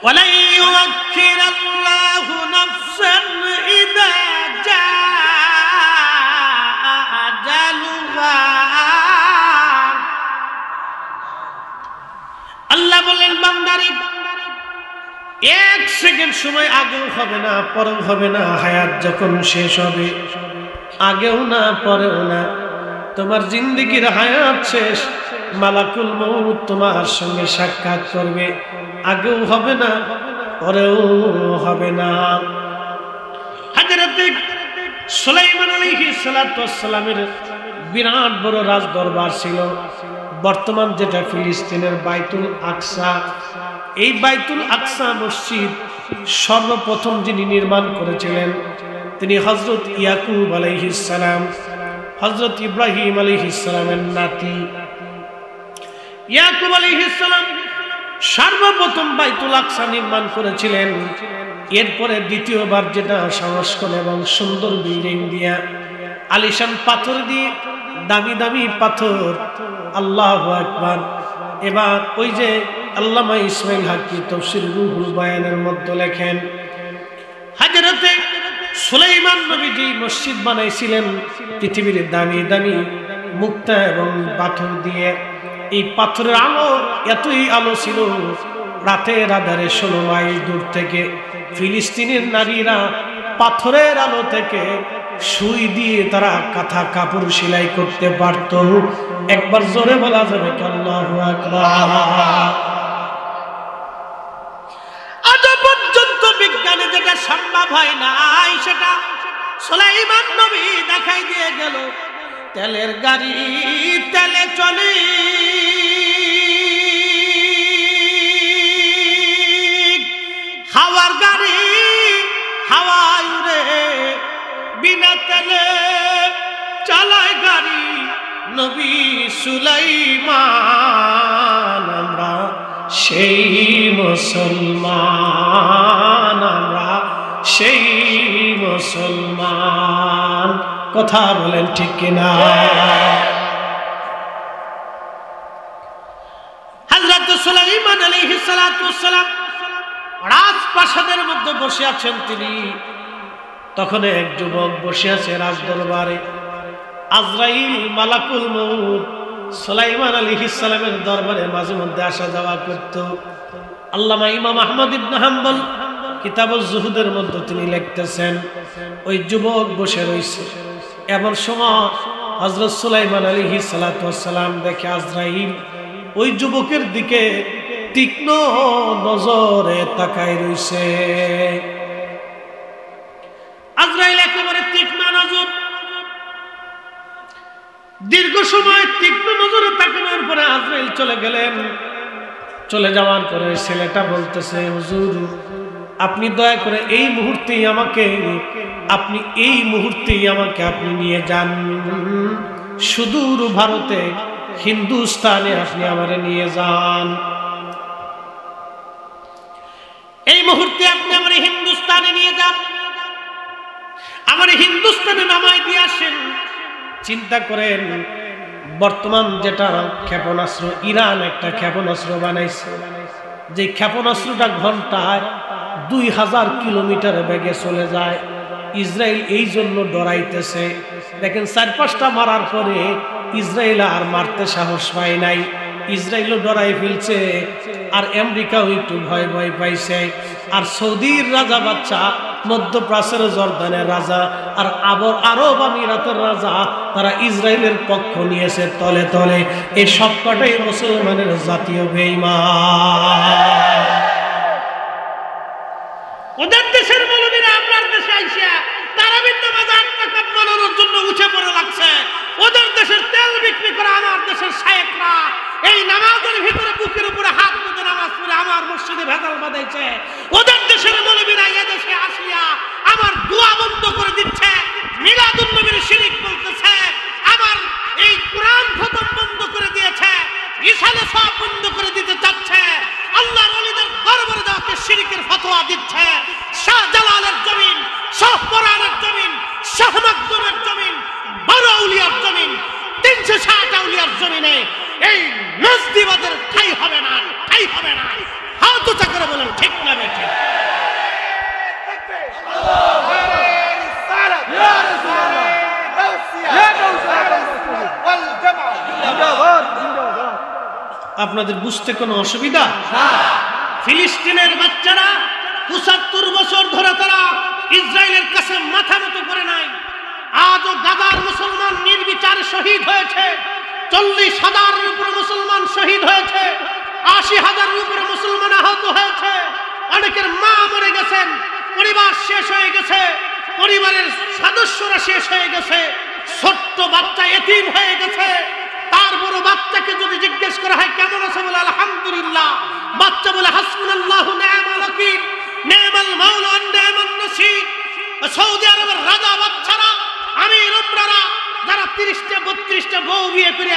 ওয়ালাই ইউআখির আল্লাহু নাফসান ইযা জাআ আজালুহা। আল্লাহ বলেন, বান্দারে 1 সেকেন্ড সময় আগেও হবে না, পরেও হবে না। হায়াত যখন শেষ হবে, আগেও না পরেও না, তোমার জিন্দেগির হায়াত শেষ, মালাকুল মউত তোমার সঙ্গে সাক্ষাৎ করবে, আগেও হবে না পরেও হবে না। হযরত সুলাইমান আলাইহিস সালাতু ওয়াস সালামের বিরাট বড় রাজ দরবার ছিল, বর্তমান যেটা ফিলিস্তিনের বাইতুল আকসা। এই বাইতুল আকসা মসজিদ সর্বপ্রথম যিনি নির্মাণ করেছিলেন তিনি হযরত ইয়াকুব আলাইহিস সালাম, হযরত ইব্রাহিম আলাইহিস সালামের নাতি। ইয়াকুব আলাইহিস সালাম সর্বপ্রথম বাইতুল আকসা নির্মাণ করেছিলেন। এরপরে দ্বিতীয়বার যেটা সংস্কার এবং সুন্দর বিল্ডিং দিয়া, আলিশান পাথর দিয়ে, দামি দামি পাথর, আল্লাহু আকবার। এবার ওই যে আল্লামা ইসমাইল হাকি তাফসীর রুহুল বায়ানের মধ্যে লেখেন, হযরতে সুলাইমান নবী যে মসজিদ বানাইছিলেন পৃথিবীর দামি দামি মুক্তা এবং পাথর দিয়ে, এই পাথরের আলো এতই আলো ছিল, রাতের আধারে 16 মাইল দূর থেকে ফিলিস্তিনের নারীরা পাথরের আলো থেকে সুই দিয়ে তারা কাঁথা কাপড় সেলাই করতে পারত। একবার জোরে বলা যাবে কি আল্লাহু আকবার। আজ পর্যন্ত বিজ্ঞানে যেটা সম্ভব হয় নাই সেটা সুলাইমান নবী দেখাই দিয়ে গেল। তেলের গাড়ি তেলে চলে, হাওয়ার গাড়ি হাওয়ায় উড়ে, বিনা তেলে চালায় গাড়ি নবী সুলাইমান। আমরা সেই মুসলমান, আমরা সেই মুসলমান। কথা বলেন ঠিক কিনা? হযরত সুলাইমান আলাইহিস সালাতু ওয়াস সালাম রাজপ্রাসাদের মধ্যে বসে আছেন তিনি। তখন এক যুবক বসে আছে রাজ দরবারে। আজরাইল মালাকুল মউত সুলাইমান আলাইহিস সালামের দরবারে মাঝে মধ্যে আসা যাওয়া করত। আল্লামা ইমাম আহমদ ইবনে হাম্বল কিতাবুজ জুহুদের মধ্যে তিনি লিখতেছেন ওই যুবক বসে রয়েছে। এমন সময় হযরত সুলাইমান আলাইহিস সালাতু ওয়াস সালাম দেখে আজরাইল ওই যুবকের দিকে তীক্ষ্ণ নজরে তাকায় রইছে। আজরাইল একেবারে তীক্ষ্ণ নজর, দীর্ঘ সময় তীক্ষ্ণ নজরে তাকানোর পরে আজরাইল চলে গেলেন। চলে যাওয়ার পরে ছেলেটা বলতেছে, হুজুর আপনি দয়া করে এই মুহূর্তেই আমাকে আপনি নিয়ে যান, সুদূর ভারতে হিন্দুস্তানে আপনি আমারে নিয়ে যান। এই মুহূর্তে আপনি আমার হিন্দুস্তানে নিয়ে যান, আমার হিন্দুস্তানে নামায় দিয়ে আসেন। চিন্তা করেন, বর্তমান যেটা ক্ষেপণাস্ত্র, ইরান একটা ক্ষেপণাস্ত্র বানাইছে, যে ক্ষেপণাস্ত্রটা ঘন্টায় 2000 কিলোমিটার বেগে চলে যায়। ইসরায়েল এই জন্য ডরাইতেছে। দেখেন 4-5টা মারার পরে ইসরায়েল আর মারতে সাহস পায় নাই, ইসরায়েলও ডরাই ফেলছে, আর আমেরিকাও একটু ভয় ভয় পাইছে। আর সৌদির রাজা বাচ্চা, মধ্যপ্রাচ্যের জর্দানের রাজা, আর আরব আমিরাতের রাজা, তারা ইসরায়েলের পক্ষ নিয়েছে তলে তলে। এই সবকটাই মুসলমানের জাতীয় বেঈমান। ওদের দেশের মৌলবীরা আপনার দেশে আইসা তারাবির নামাজ 8 রাকাত পড়ানোর জন্য উঠে পড়ে লাগছে। ওদের দেশের তেল বিক্রি করে আমার দেশের শায়েখরা এই নামাজের ভিতরে বুকের উপরে হাত মুঠে নামাজ পড়ে আমার মসজিদে ভেজাল বাঁধাইছে। ওদের দেশের মৌলবীরা এই দেশে আসিয়া আমার দোয়া বন্ধ করে দিচ্ছে, মিলাদুন নবীর শিরিক বলতেছে, আমার এই কোরআন খতম বন্ধ করে দিয়েছে, ইসালে সওয়াব বন্ধ করে দিতে চাচ্ছে, আল্লাহর ওলিদের দরবারে যাওয়াকে শিরিকের ফতোয়া দিচ্ছে। শাহজালালের জমিন, শাহপরানের জমিন, শাহ মাকদুমের জমিন, বড় আউলিয়ার জমিন, 360 আউলিয়ার জমিনে এই নজদিবাদের ঠাই হবে না, ঠাই হবে না। হাত উঁচা করে বলেন ঠিক না বেঠিক? আপনাদের বুঝতে কোনো অসুবিধা? ফিলিস্তিনের বাচ্চারা 75 বছর ধরে তারা ইসরায়েলের কাছে মাথা নত করে নাই। আজও গাজার মুসলমান নির্বিচারে শহীদ হয়েছে। 40,000-এর উপরে মুসলমান শহীদ হয়েছে, 80,000-এর উপরে মুসলমান আহত হয়েছে। অনেকের মা মরে গেছেন, পরিবার শেষ হয়ে গেছে, পরিবারের সদস্যরা শেষ হয়ে গেছে, ছোট্ট বাচ্চা এতিম হয়ে গেছে। তার বড় বাচ্চাকে যদি জিজ্ঞেস করা হয় কেমন আছে, বলে আলহামদুলিল্লাহ। বাচ্চা বলে হাসবুনাল্লাহু নি'মাল ওয়াকিল, নি'মাল মাওলা ওয়া নি'মান নাসীর। সৌদি আরবের রাজা বাচ্চারা, আমির উমরারা, যারা 30টা 32টা বউ বিয়ে করে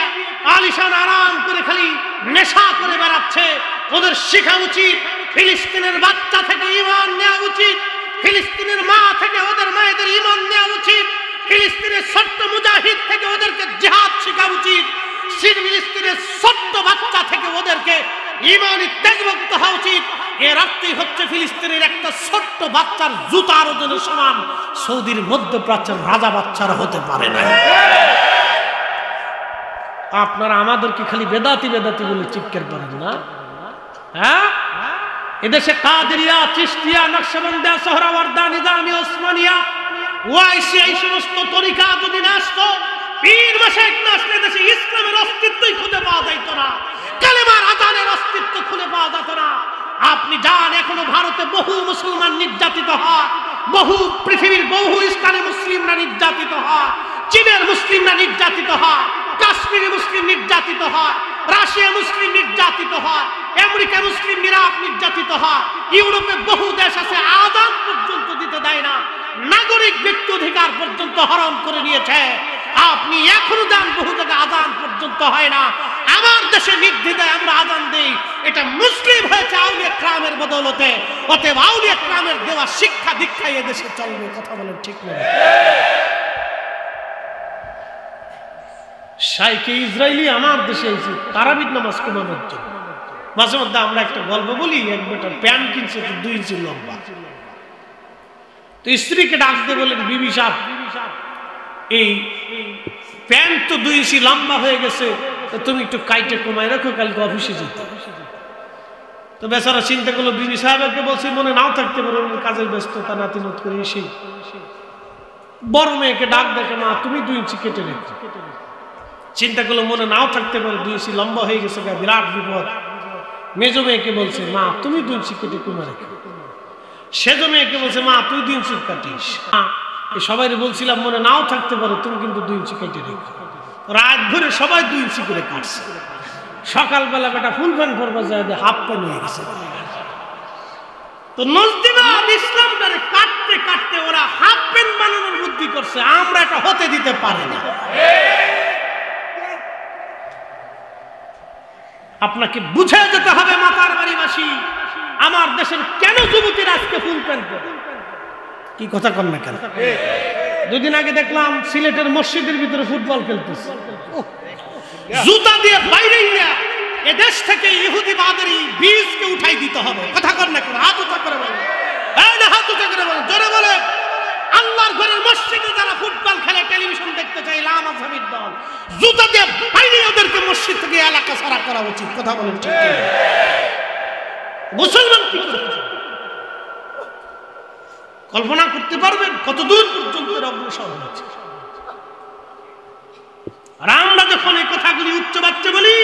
আলিশান আরাম করে খালি নেশা করে বেড়াচ্ছে, ওদের শেখা উচিত ফিলিস্তিনের বাচ্চা থেকে ঈমান নেওয়া উচিত, ফিলিস্তিনের মা থেকে ওদের মায়েদের ঈমান নেওয়া উচিত, ফিলিস্তিনের ছোট্ট মুজাহিদ থেকে ওদেরকে জিহাদ শেখা উচিত, ফিলিস্তিনের ছোট্ট বাচ্চা থেকে ওদেরকে ঈমানি তেজভুক্ত হওয়া উচিত। এর অর্থই হচ্ছে ফিলিস্তিনের একটা ছোট্ট বাচ্চার জুতার ওজনের সমান সৌদির মধ্যপ্রাচ্যের রাজা বাচ্চারা হতে পারে না। আপনারা আমাদেরকে খালি বেদাতি বেদাতি বলে চিৎকার করেন না? হ্যাঁ, এদেশে কাদেরিয়া, চিশতিয়া, নকশবন্দিয়া, সোহরাওয়ার্দা, নিজামি, ওসমানিয়া, ওয়াইসি, এই সমস্ত তরিকা যদি না আসতো, পীর মাশায়েখ না আসলে দেশে ইসলামের অস্তিত্বই খুঁজে পাওয়া যাইত না, কালেমার আযানের অস্তিত্ব খুঁজে পাওয়া যেত না। আপনি যান, এখনো ভারতে বহু মুসলমান নির্যাতিত হয়, বহু পৃথিবীর বহু স্থানে মুসলিমরা নির্যাতিত হয়, চীনের মুসলিমরা নির্যাতিত হয়, কাশ্মীরে মুসলিম নির্যাতিত হয়, রাশিয়া মুসলিম নির্যাতিত হয়, আমেরিকা মুসলিম নির্যাতিত হয়, ইউরোপে বহু দেশ আছে আযান পর্যন্ত দিতে দেয় না, নাগরিক ব্যক্তি অধিকার পর্যন্ত হরণ করে নিয়েছে। আপনি এখনো যান, বহু জায়গায় আযান পর্যন্ত হয় না। আমার দেশে নির্দ্বিধায় আমরা আযান দেই, এটা মুসলিম হয়েছে আউলিয়া কিরামের বদৌলতে। অতএব আউলিয়া কিরামের দেওয়া শিক্ষা দীক্ষায় এদেশে চলবে। কথা বলেন ঠিক না? শাইখে ইসরায়েলি আমার দেশে এসে তারাবির নামাজ কমানোর জন্য। মাঝে মধ্যে আমরা একটা গল্প বলি, এক বেটা প্যান্ট কিনছে 2 ইঞ্চি লম্বা, তো স্ত্রীকে ডাক দিয়ে বলেন, বিবি সাহেব, এই প্যান্ট তো 2 ইঞ্চি লম্বা হয়ে গেছে, তুমি একটু কাইটে কমায় রাখো, কালকে অফিসে যেতে। তো বেচারা চিন্তা করলো, বিবি সাহেবকে বলছি মনে নাও থাকতে পারে, কাজের ব্যস্ততা নাতি নত করে এসে বড় মেয়েকে ডাক দেখে, মা তুমি 2 ইঞ্চি কেটে রেখো। চিন্তা করলো মনে নাও থাকতে পারে, 2 ইঞ্চি লম্বা হয়ে গেছে, বিরাট বিপদ। মেজো মেয়েকে বলছে, মা তুমি 2 ইঞ্চি কেটে কমে রেখো। সেজো মেয়েকে বলছে, মা তুই 2 ইঞ্চি কাটিস। সবাই বলছিলাম মনে নাও থাকতে পারে, তুমি কিন্তু 2 ইঞ্চি কেটে রেখো। রাত ধরে সবাই 2 ইঞ্চি করে কাটছে। সকালবেলা বেটা ফুল প্যান্ট পরবা যায়, হাফ প্যান্ট হয়ে গেছে। তো নজদিবাদ ইসলামটারে কাটতে কাটতে ওরা হাফ প্যান্ট বানানোর বুদ্ধি করছে। আমরা এটা হতে দিতে পারি না। আপনাকে বুঝে যেতে হবে মাতার বাড়িবাসী, আমার দেশের কেন যুবতীরা আজকে ফুল প্যান্ট পরে। কি কথা কন না কেন? 2 দিন আগে দেখলাম সিলেটের মসজিদের ভিতরে ফুটবল খেলতেছে, জুতা দিয়ে বাইরে গিয়া এদেশ থেকে ইহুদিবাদের বীজকে উঠাই দিতে হবে। কথা কন না কেন? হাত উঁচা করে বলেন, এই না হাত উঁচা করে বলেন, জোরে বলেন। আল্লাহর ঘরের মসজিদে যারা ফুটবল খেলে, টেলিভিশন দেখতে চাই, লামাজহাবির দল, জুতা দিয়ে বাইরে ওদেরকে মসজিদ থেকে এলাকা ছাড়া করা উচিত। কথা বলেন ঠিক কি? মুসলমান কি কল্পনা করতে পারবেন কত দূর পর্যন্ত অগ্রসর হয়েছে? আর আমরা যখন এই কথাগুলি উচ্চ বাচ্চা বলি,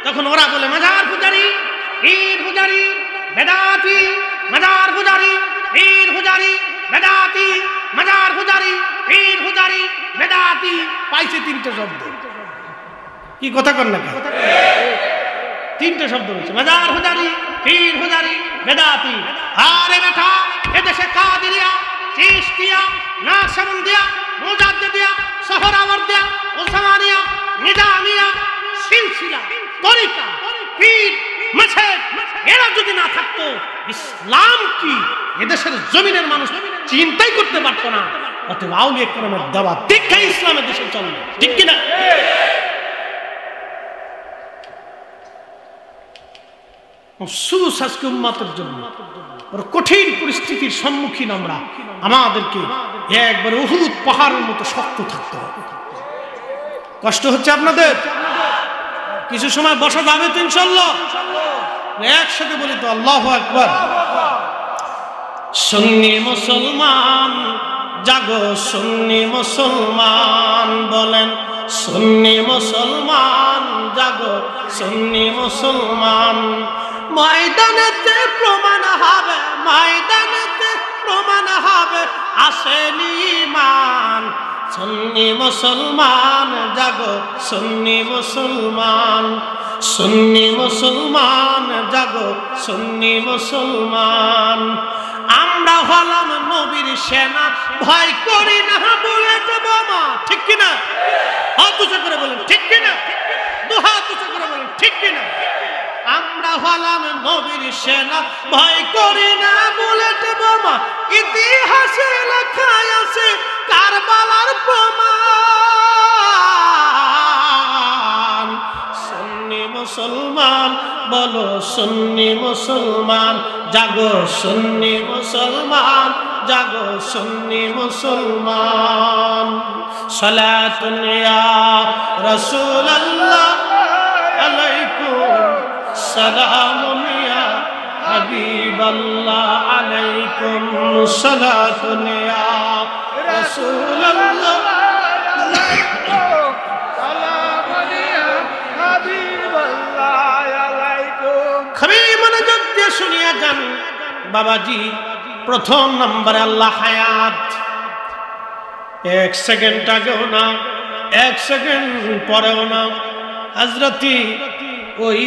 তখন ওরা বলে মাজার পূজারি, পীর পূজারি, বেদাতি, মাজার পূজারি, পীর পূজারি, বেদাতি, মাজার পূজারি, পীর পূজারি, বেদাতি। পাইছে 3টে শব্দ। কি কথা কন না? 3টে শব্দ হয়েছে, মাজার পূজারি, পীর পূজারি, বেদাতি। আরে বেটা, এদেশে কাদিরিয়া, চিশতিয়া, নাকশবন্দিয়া, মুজাদ্দিদিয়া, সোহরাওয়ার্দিয়া, উসমানিয়া, নিজামিয়া, সিলসিলা, তরিকা, পীর, মাঝহেব এরা যদি না থাকতো, ইসলাম কি এদেশের জমিনের মানুষ চিন্তাই করতে পারতো না। অতএব আউলিয়া কেরামের দেওয়া দীক্ষা ইসলামের দেশে চলবে, ঠিক কিনা? আফসোস আজকে উম্মতের জন্য কঠিন পরিস্থিতির সম্মুখীন আমরা। আমাদেরকে একবার উহুদ পাহাড়ের মতো শক্ত থাকতে হবে। কষ্ট হচ্ছে আপনাদের? কিছু সময় বসা যাবে তো ইনশাআল্লাহ? একসাথে বলি তো আল্লাহু আকবার। সুন্নি মুসলমান জাগো, সুন্নি মুসলমান বলেন, সুন্নি মুসলমান জাগো, সুন্নি মুসলমান। ময়দানেতে প্রমাণ হবে, ময়দানেতে প্রমাণ হবে আসেনি ঈমান। সুন্নি মুসলমান জাগো, সুন্নি মুসলমান, সুন্নি মুসলমান জাগো, সুন্নি মুসলমান। আমরা হলাম নবীর সেনা, ভয় করি না বুলেট বোমা, ঠিক কিনা? হাত উঁচু করে বলেন ঠিক কিনা? 2 হাত উঁচু করে বলেন ঠিক কিনা? আমরা হলাম নবীর সেনা, ভয় করি না বুলেট বোমা। ইতিহাসে লেখা আছে কারবালার প্রমাণ। সুন্নি মুসলমান বলো, সুন্নি মুসলমান জাগো, সুন্নি মুসলমান জাগো, সুন্নি মুসলমান। সালাতুন ইয়া রাসূলুল্লাহ আলাইকুম, সালামুন ইয়া হাবিবাল্লাহ আলাইকুম, সালাতুন ইয়া রাসূলুল্লাহ আলাইকুম, সালামুন ইয়া হাবিবাল্লাহ আলাইকুম। খুবই মনোযোগ দিয়ে শুনিয়া যান বাবাজি। প্রথম নম্বরে আল্লাহ হায়াত, 1 সেকেন্ড আগেও না, 1 সেকেন্ড পরেও না। হযরতি ওই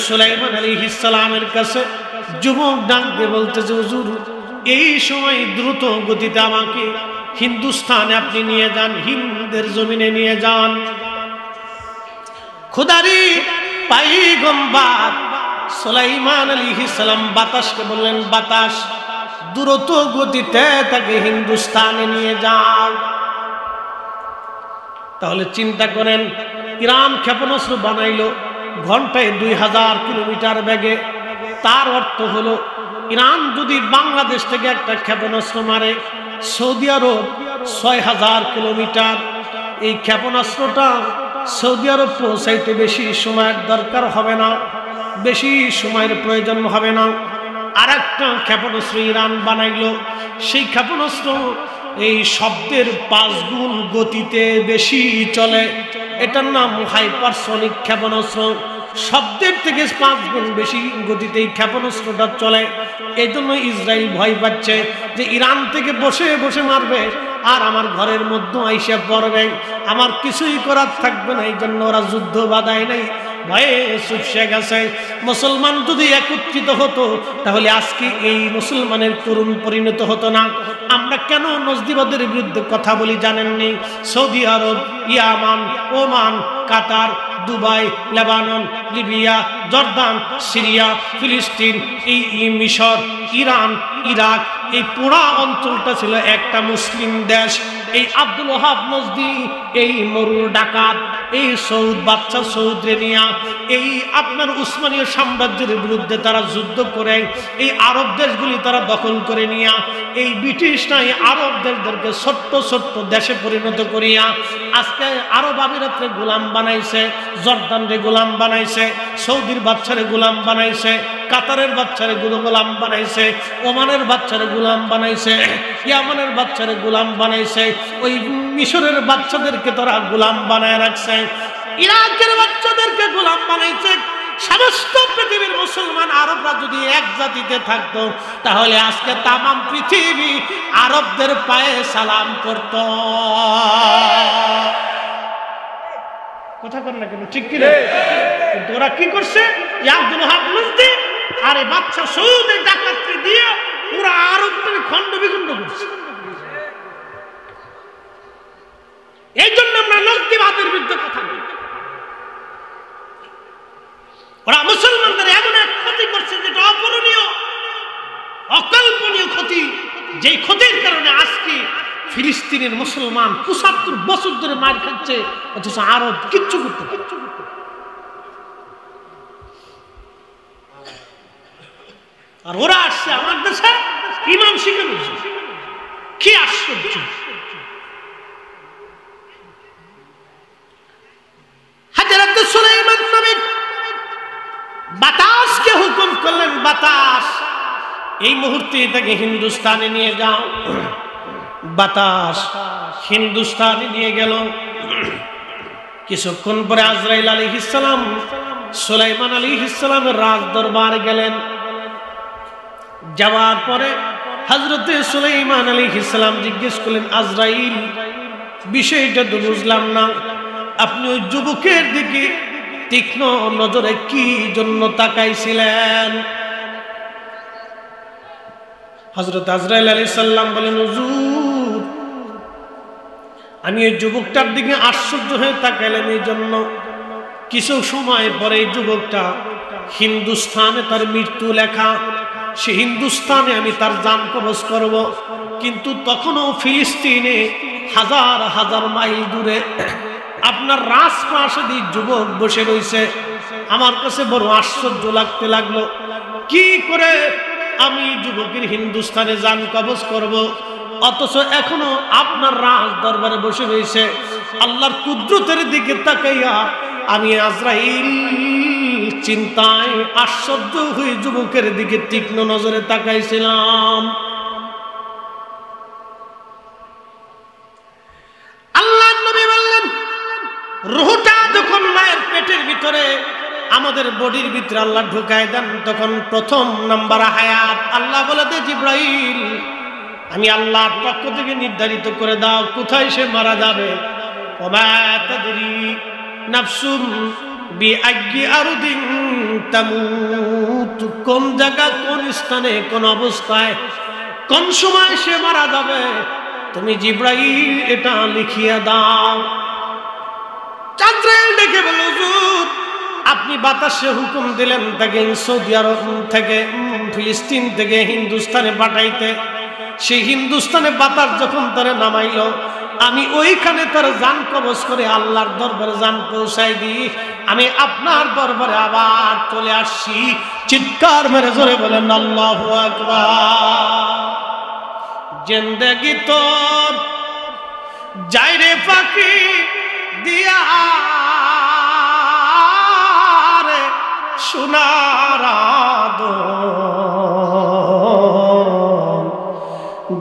সুলাইমান আলাইহিস সালামের কাছে যুবক ডাক দিয়ে বলতেছে, হুজুর এই সময় দ্রুত গতিতে আমাকে হিন্দুস্তানে আপনি নিয়ে যান, হিন্দের জমিনে নিয়ে যান। খুদারি পয়গম্বর সুলাইমান আলাইহিস সালাম বাতাসকে বললেন, বাতাস দ্রুত গতিতে তাকে হিন্দুস্তানে নিয়ে যাও। তাহলে চিন্তা করেন, ইরান ক্ষেপণাস্ত্র বানাইলো ঘন্টায় 2000 কিলোমিটার বেগে। তার অর্থ হলো ইরান যদি বাংলাদেশ থেকে একটা ক্ষেপণাস্ত্র মারে, সৌদি আরব 6000 কিলোমিটার। এই ক্ষেপণাস্ত্রটা সৌদি আরব পৌঁছাইতে বেশি সময়ের দরকার হবে না। বেশি সময়ের প্রয়োজন হবে না। আর একটা ক্ষেপণাস্ত্র ইরান বানাইলো, সেই ক্ষেপণাস্ত্র এই শব্দের 5 গুণ গতিতে বেশি চলে। এটার নাম হাইপারসনিক ক্ষেপণাস্ত্র। শব্দের থেকে 5 গুণ বেশি গতিতে এই ক্ষেপণাস্ত্রটা চলে। এই জন্য ইসরায়েল ভয় পাচ্ছে যে ইরান থেকে বসে বসে মারবে আর আমার ঘরের মধ্যে আইসা পড়বে, আমার কিছুই করার থাকবে না। এই জন্য ওরা যুদ্ধ বাধায় নাই, ভয়ে চুপসে গেছে। মুসলমান যদি একত্রিত হতো তাহলে আজকে এই মুসলমানের করুণ পরিণত হতো না। আমরা কেন নজদিবাদের বিরুদ্ধে কথা বলি জানেননি? সৌদি আরব, ইয়ামান, Oman, Qatar, Dubai, Lebanon, Libya, Jordan, Syria, ফিলিস্তিন, এই মিশর, ইরান, ইরাক, এই পুরা অঞ্চলটা ছিল একটা মুসলিম দেশ। এই আব্দুল ওহাব নজদি, এই মরুর ডাকাত, এই সৌদ বাচ্চা সৌদ রেনিয়া, এই আপনার উসমানীয় সাম্রাজ্যের বিরুদ্ধে তারা যুদ্ধ করে এই আরব দেশগুলি তারা দখল করে নিয়া এই ব্রিটিশরা এই আরব দেশদেরকে ছোট্ট ছোট্ট দেশে পরিণত করিয়া আজকে আরব আমিরাতরে গোলাম বানাইছে, জর্দানরে গোলাম বানাইছে, সৌদির বাচ্চারে গোলাম বানাইছে, কাতারের বাচ্চারে গোলাম বানাইছে, ওমানের বাচ্চারে গোলাম বানাইছে, ইয়ামানের বাচ্চারে গোলাম বানাইছে, ওই মিশরের বাচ্চাদেরকে তারা গোলাম বানায় রাখছে, ইরাকের বাচ্চাদেরকে গোলাম বানাইছে। সমস্ত পৃথিবীর মুসলমান আরবরা যদি এক জাতিতে থাকতো তাহলে আজকে তামাম পৃথিবী আরবদের পায়ে সালাম করত। কথা বল না কেন, ঠিক কি না? ওরা কি করছে? আব্দুল ওহাব নজদি আরে বাচ্চা সৌদে ডাকাতি দিয়ে পুরো আরবদের খণ্ড বিখণ্ড করছে। এই জন্য আমরা নজদিবাদের বিরুদ্ধে কথা বলি। ওরা মুসলমানদের এমন এক ক্ষতি করছে যেটা অপূরণীয়, অকল্পনীয় ক্ষতি, যেই ক্ষতির কারণে আজকে ফিলিস্তিনের মুসলমান ৭৫ বছর ধরে মার খাচ্ছে, অথচ আরব কিচ্ছু করতে পারছে না। আর ওরা আসছে আমার দেশে ইমাম শিখে বলছে, কি আশ্চর্য! হযরত সুলাইমান নবী বাতাসকে হুকুম করলেন, বাতাস এই মুহূর্তে তাকে হিন্দুস্তানে নিয়ে যাও। বাতাস হিন্দুস্তানে নিয়ে গেল। কিছুক্ষণ পরে আজরাইল আলাইহিস সালাম সুলাইমান আলাইহিস সালামের রাজ দরবারে গেলেন। যাওয়ার পরে হযরতে সুলাইমান আলাইহিস সালাম জিজ্ঞেস করলেন, আজরাইল বিষয়টা তো বুঝলাম না, আপনি ওই যুবকের দিকে তীক্ষ্ণ নজরে কি জন্য তাকাইছিলেন? হযরত আজরাইল আলাইহিস সালাম বলেন, হুজুর আমি এই যুবকটার দিকে আশ্চর্য হয়ে তাকাইলাম এই জন্য, কিছু সময় পরে এই যুবকটা হিন্দুস্তানে তার মৃত্যু লেখা, সে হিন্দুস্তানে আমি তার জান কবজ করব, কিন্তু তখনও ফিলিস্তিনে হাজার হাজার মাইল দূরে আপনার রাজপ্রাসাদী যুবক বসে রয়েছে। আমার কাছে বড় আশ্চর্য লাগতে লাগলো, কি করে আমি যুবকের হিন্দুস্তানে জান কবজ করব, অথচ এখনো আপনার রাজ দরবারে বসে রয়েছে। আল্লাহর কুদরতের দিকে তাকাইয়া আমি আজরাইল চিন্তায় আশ্চর্য হয়ে যুবকের দিকে তীক্ষ্ণ নজরে তাকাইছিলাম। আল্লাহ নবী বললেন, রূহটা যখন মায়ের পেটের ভিতরে আমাদের বডির ভিতরে আল্লাহ ঢুকায় দেন, তখন প্রথম নাম্বার হায়াত আল্লাহ বলে দে, জিব্রাইল আমি আল্লাহর পক্ষ থেকে নির্ধারিত করে দাও কোথায় সে মারা যাবে। ওমা তাদরি নাফসুম বিআইয়ি আরদিন তামুত, কোন জায়গা, কোন স্থানে, কোন অবস্থায়, কোন সময় সে মারা যাবে তুমি জিব্রাইল এটা লিখিয়ে দাও। আজরাইল ডেকে বলল, হুজুর আপনি বাতাসে হুকুম দিলেন তাকে সৌদি আরব থেকে ফিলিস্তিন থেকে হিন্দুস্তানে পাঠাইতে, সেই হিন্দুস্তানে বাতাস যখন তারা নামাইল, আমি ওইখানে তার জান কবজ করে আল্লাহর দরবারে জান পৌঁছাই দিই, আমি আপনার দরবারে আবার চলে আসছি। চিৎকার মেরে জোরে বলেন আল্লাহু আকবার। জিন্দেগি তোর যাইরে ফাঁকি দিয়া রে, সোনার আদম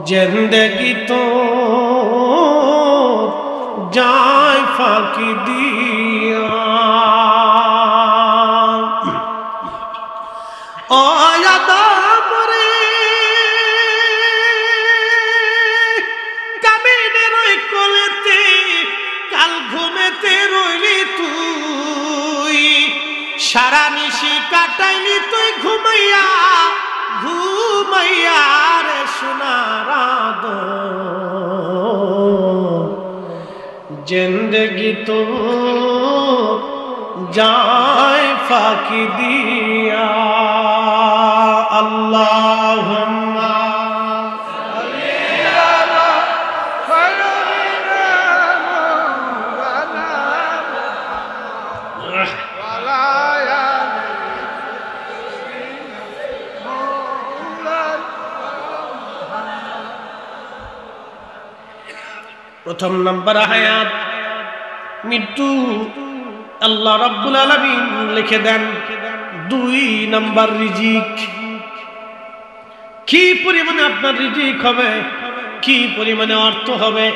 জিন্দেগি তো যায় ফাঁকি দিয়া ও আদম রে কামিনের ওই কোলেতে কাল ঘুমেতে রইলি তুই সারা নিশি কাটাইলি তুই ঘুমাইয়া ঘুমাইয়া রে সোনার আদম জিন্দেগি তো যায় ফাঁকি দিয়া আল্লাহুম্মা প্রথম নম্বর হায়াত মৃত্যু আল্লাহ রাব্বুল আলামিন লিখে দেন। 2 নম্বর রিজিক, কি পরিমাণে আপনার রিজিক হবে, কি পরিমাণে অর্থ হবে,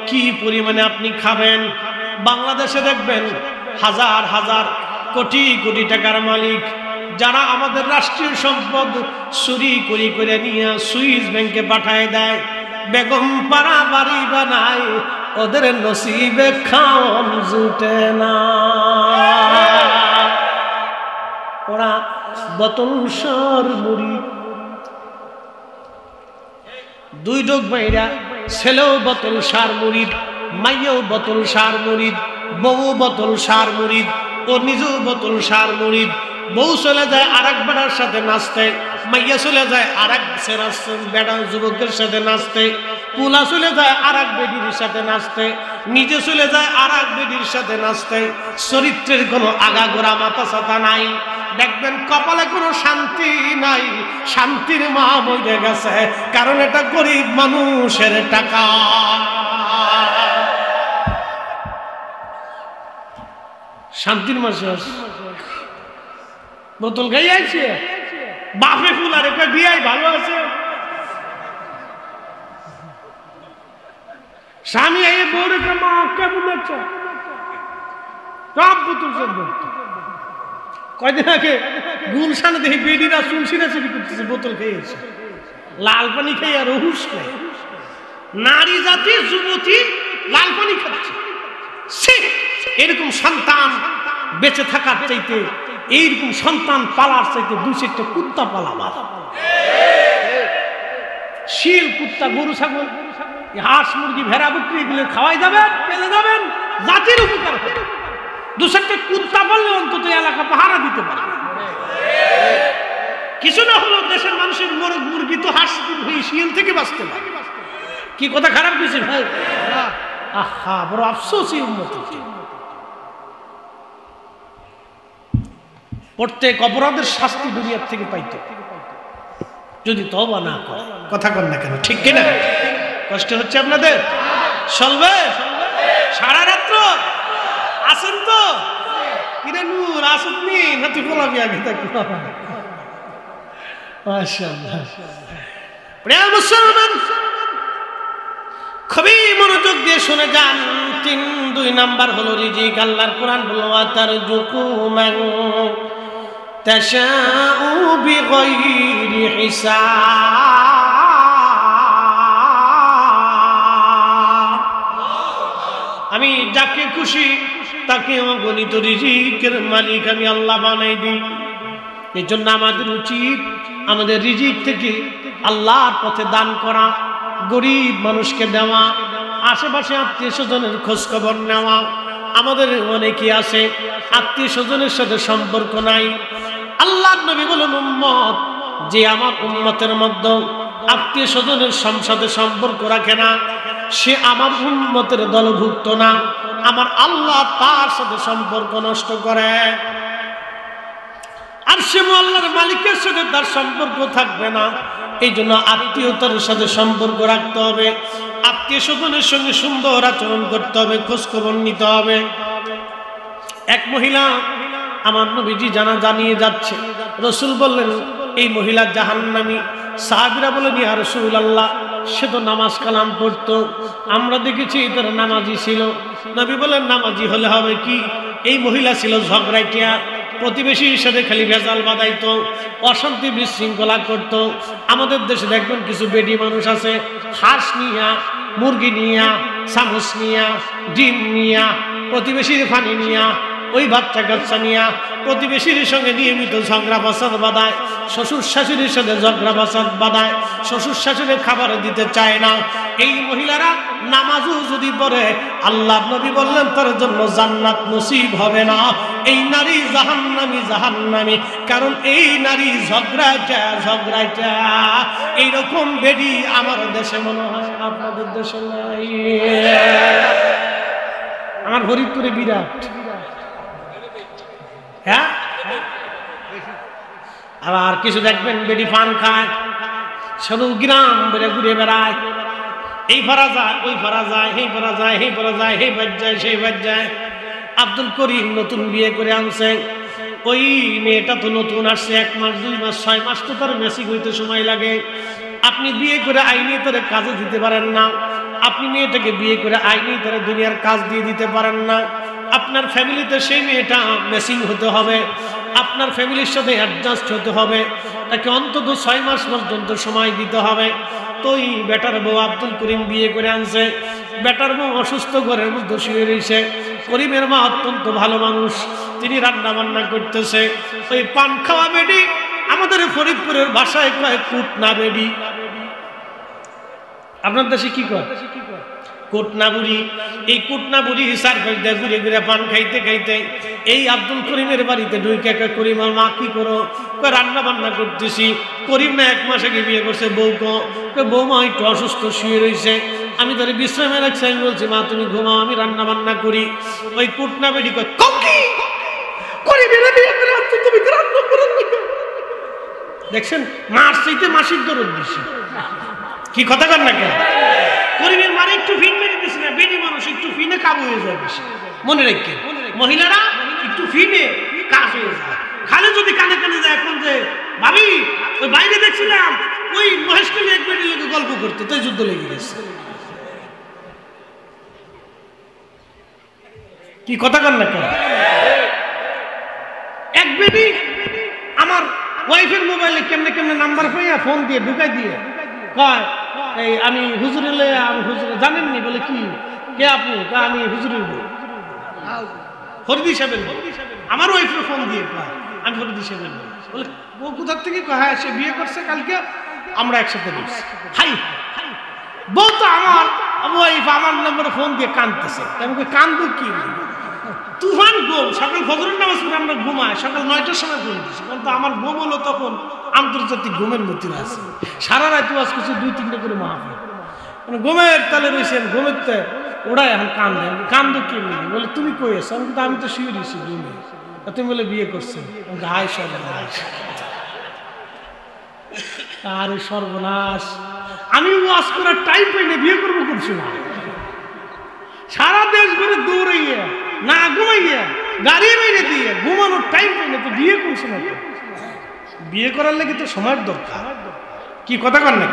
কি পরিমাণে আপনি খাবেন। বাংলাদেশে দেখবেন হাজার হাজার কোটি কোটি টাকার মালিক যারা আমাদের রাষ্ট্রীয় সম্পদ চুরি করে নিয়ে সুইস ব্যাংকে পাঠায় দেয়, বেগম পাড়া বাড়ি বানায়, ওদের নসিবে খাওয়ান জুটে না। ওরা বোতল সার মুড়ি, 2 ডোক মাইরা ছেলেও বোতল সার মুড়িদ, মাইয়াও বোতল সার মুড়িদ, বউ বোতল সার মুড়িদ, ও নিজেও বোতল সার মুড়িদ। বউ চলে যায় আরেক বেড়ার সাথে নাচতে, মাইয়া চলে যায় আরেক বেড়া যুবকের সাথে নাচতে, পুলা চলে যায় আরেক বেডির সাথে নাচতে, নিজে চলে যায় আরেক বেডির সাথে নাচতে। চরিত্রের কোনো আগাগোড়া মাথা ছাতা নাই, দেখবেন কপালে কোনো শান্তি নাই। শান্তির মা বইতে গেছে, কারণ এটা গরিব মানুষের টাকা। শান্তির মাসে বোতল খাই আছে, বাপে ফুল আর একটা বিয়াই ভালো আছে। স্বামী আইয়ে বউরে মা কেমন আছো, সব বোতল সব কয়দিন আগে গুলশানে দেখি বেডিরা চুলসিরা চুরি করতেছে, বোতল খেয়েছে, লাল পানি খেয়ে আর হুশ খায়। নারী জাতি যুবতী লাল পানি খাচ্ছে। এরকম সন্তান বেঁচে থাকার চাইতে, এইরকম সন্তান পালার চাইতে 2-4টা কুত্তা পালা ভালো। শিল, কুত্তা, গরু, ছাগল, হাঁস, মুরগি, ভেড়া, বকরি এগুলো খাওয়াই যাবেন, পেলে যাবেন, জাতির উপকার হবে। 2-4টা কুত্তা পাললে অন্তত এলাকা পাহারা দিতে পারে। কিছু না হলো দেশের মানুষের মুরগি তো হাঁস শিয়াল থেকে বাঁচতে পারে। কি কথা খারাপ কিছু ভাই? আহা, বড় আফসোস এই উম্মত। প্রত্যেক অপরাধের শাস্তি দুনিয়ার থেকে পাইতো যদি তওবা না করে। কথা কন না কেন, ঠিক কিনা? কষ্ট হচ্ছে আপনাদের? চলবে সারা রাত্র আসেন তো? কিরে নূর আসেননি নাতি গোলাপি আগে থাকি। মাশাআল্লাহ। প্রিয় মুসলমান, খুবই মনোযোগ দিয়ে শুনে যান। 2 নাম্বার হলো রিজিক। আল্লাহর কোরআন বলল তারজুকু মান তাশাউ বিগাইরি হিসাব। আমি যাকে খুশি তাকে অগণিত রিজিকের মালিক আমি আল্লাহ বানাই দিই। এই জন্য আমাদের উচিত আমাদের রিজিক থেকে আল্লাহর পথে দান করা, গরিব মানুষকে দেওয়া, আশেপাশে আত্মীয় স্বজনের খোঁজ খবর নেওয়া। আমাদের অনেকে আছে আত্মীয় স্বজনের সাথে সম্পর্ক নাই। আল্লাহর নবী বলেন, উম্মত যে আমার উম্মতের মধ্যে আত্মীয় স্বজনের সাথে সম্পর্ক রাখে না, সে আমার উম্মতের দলভুক্ত না। আমার আল্লাহ তার সাথে সম্পর্ক নষ্ট করে। আর সে আল্লাহর মালিকের সাথে তার সম্পর্ক থাকবে না। এই জন্য আত্মীয়তার সাথে সম্পর্ক রাখতে হবে, আত্মীয় স্বজনের সঙ্গে সুন্দর আচরণ করতে হবে, খোঁজ খবর নিতে হবে। এক মহিলা আমার নবীজি জানাজা নিয়ে যাচ্ছে। রাসূল বললেন এই মহিলা জাহান্নামী। সাহাবীরা বলেন ইয়া রাসূলুল্লাহ, সে তো নামাজ কালাম পড়তো, আমরা দেখেছি তার নামাজি ছিল। নবী বলেন নামাজি হলে হবে কি, এই মহিলা ছিল ঝগড়াইটিয়া, প্রতিবেশীর সাথে খালি ভেজাল বাঁধাইতো, অশান্তি বিশৃঙ্খলা করতো। আমাদের দেশে দেখবেন কিছু বেডি মানুষ আছে, হাঁস নিয়া, মুরগি নিয়া, চামচ নিয়া, ডিম নিয়া, প্রতিবেশীর পানি নিয়া, ওই বাচ্চা কাচ্চা নিয়া প্রতিবেশীর সঙ্গে নিয়মিত ঝগড়া বাসাদ বাঁধায়, শ্বশুর শাশুড়ির সাথে ঝগড়া বাসাদ বাঁধায়, শ্বশুর শাশুড়ি খাবার দিতে চায় না। এই মহিলারা নামাজও যদি পড়ে, আল্লাহ নবী বললেন তার জন্য জান্নাত নসিব হবে না। এই নারী জাহান্নামী, জাহান্নামী। কারণ এই নারী ঝগড়াটা এইরকম বেডি আমার দেশে মনে হয়, আপনাদের দেশে নাই। আমার ফরিদপুরে বিরাট, হ্যাঁ। আবার কিছু দেখবেন বেডি পান খায়, শুধু গ্রাম বেড়ে ঘুরে বেড়ায়, এই পারা যায়, ওই পারা যায়, এই পারা যায়, এই পারা যায়, এই বাজ যায়, সেই বাজ যায়। আব্দুল করিম নতুন বিয়ে করে আনছে, ওই মেয়েটা তো নতুন আসছে, 1 মাস 2 মাস 6 মাস তো তার মেসিং হইতে সময় লাগে। আপনি বিয়ে করে আইনি তার কাজে দিতে পারেন না, আপনি মেয়েটাকে বিয়ে করে আইনি তার দুনিয়ার কাজ দিয়ে দিতে পারেন না। আপনার ফ্যামিলিতে সেই মেয়েটা মেসিং হতে হবে, আপনার ফ্যামিলির সাথে অ্যাডজাস্ট হতে হবে, তাকে অন্তত 6 মাস পর্যন্ত সময় দিতে হবে। তো এই বেটার বউ আব্দুল করিম বিয়ে করে আনছে, বেটার বউ অসুস্থ ঘরের মধ্যে শুয়ে রয়েছে। করিমের মা অত্যন্ত ভালো মানুষ, তিনি রান্না বান্না করতেছে। ওই পান খাওয়া বেডি, আমাদের ফরিদপুরের ভাষায় কয় কুটনা বেডি। আপনার দেশে কি কয়? কুটনা বুড়ি। এই কুটনা বুড়ি সার্ফেস দিয়ে ঘুরে ঘুরে পান খাইতে খাইতে এই আব্দুল করিমের বাড়িতে ঢুকে করিমের মা কি করো? রান্না বান্না করতেছি। করিম না 1 মাস আগে বিয়ে করছে, বৌমা একটু অসুস্থ শুয়ে রয়েছে, আমি তাহলে বিশ্রামে রাখছি। আমি বলছি মা তুমি ঘুমাও, আমি রান্না বান্না করি। ওই কুটনা বেডি কয় দেখছেন, মার চাইতে মাসির দরদ বেশি। কি কথা কর না কেন? করিমের মারে একটু ফিন মেরে দিছি না, বেডি মানুষ একটু ফিনে কাবু হয়ে যায় বেশি। মনে রাখেন, মহিলারা একটু ফিনে কাজ হয়ে যায়। খালি যদি কানে কানে যায়, এখন যে ভাবি ওই বাইরে দেখছিলাম ওই মহেশকে এক বেডি লোকে গল্প করতে, তাই যুদ্ধ লেগে গেছে। কি কথা কর না কেন? এক বেডি আমার ওয়াইফের মোবাইলে কেমনে কেমনে নাম্বার পাইয়া ফোন দিয়ে ঢুকাই দিয়ে কয় এই আমি হুজুরে, আমি হুজুরে জানেননি। বলে কি কে আপনি? আমি হুজুরের বউ, ফরিদি সাহেবের বউ। আমার ওয়াইফের ফোন দিয়ে কয় আমি ফরিদি সাহেবের বউ। বলে ও কোথার থেকে? হ্যাঁ সে বিয়ে করছে কালকে, আমরা একসাথে বলছি। হাই বউ তো আমার ওয়াইফ আমার নম্বরে ফোন দিয়ে কাঁদতেছে। আমি কান্দু কি? তুফান ঘুম, সকাল ফজরের নামাজ পড়ে আমরা ঘুমাই, সকাল 9টার সময় ঘুম দিচ্ছি। কিন্তু আমার ঘুম হলো তখন আন্তর্জাতিক ঘুমের মধ্যে আছে, সারা রাত ওয়াজ করছে 2-3টা করে মাহফিল, মানে ঘুমের তালে রয়েছেন, ঘুমের ওড়াই এখন কান্দে। কান্দু কি? বলে তুমি কই আছো? আমি তো শুয়ে রয়েছি ঘুমে। তুমি বলে বিয়ে করছো? হায় সর্বনাশ, আরে সর্বনাশ, আমি ওয়াজ করার টাইম পাই না, বিয়ে করবো করছি না। সারা দেশ ঘুরে দৌড়াইয়া না ঘুমাইয়া গাড়ি বাইরে দিয়ে ঘুমানোর টাইম পাই না, তো বিয়ে করছো না? বিয়ে করার লাগে তো সময়ের দরকার। কি কথা কর না?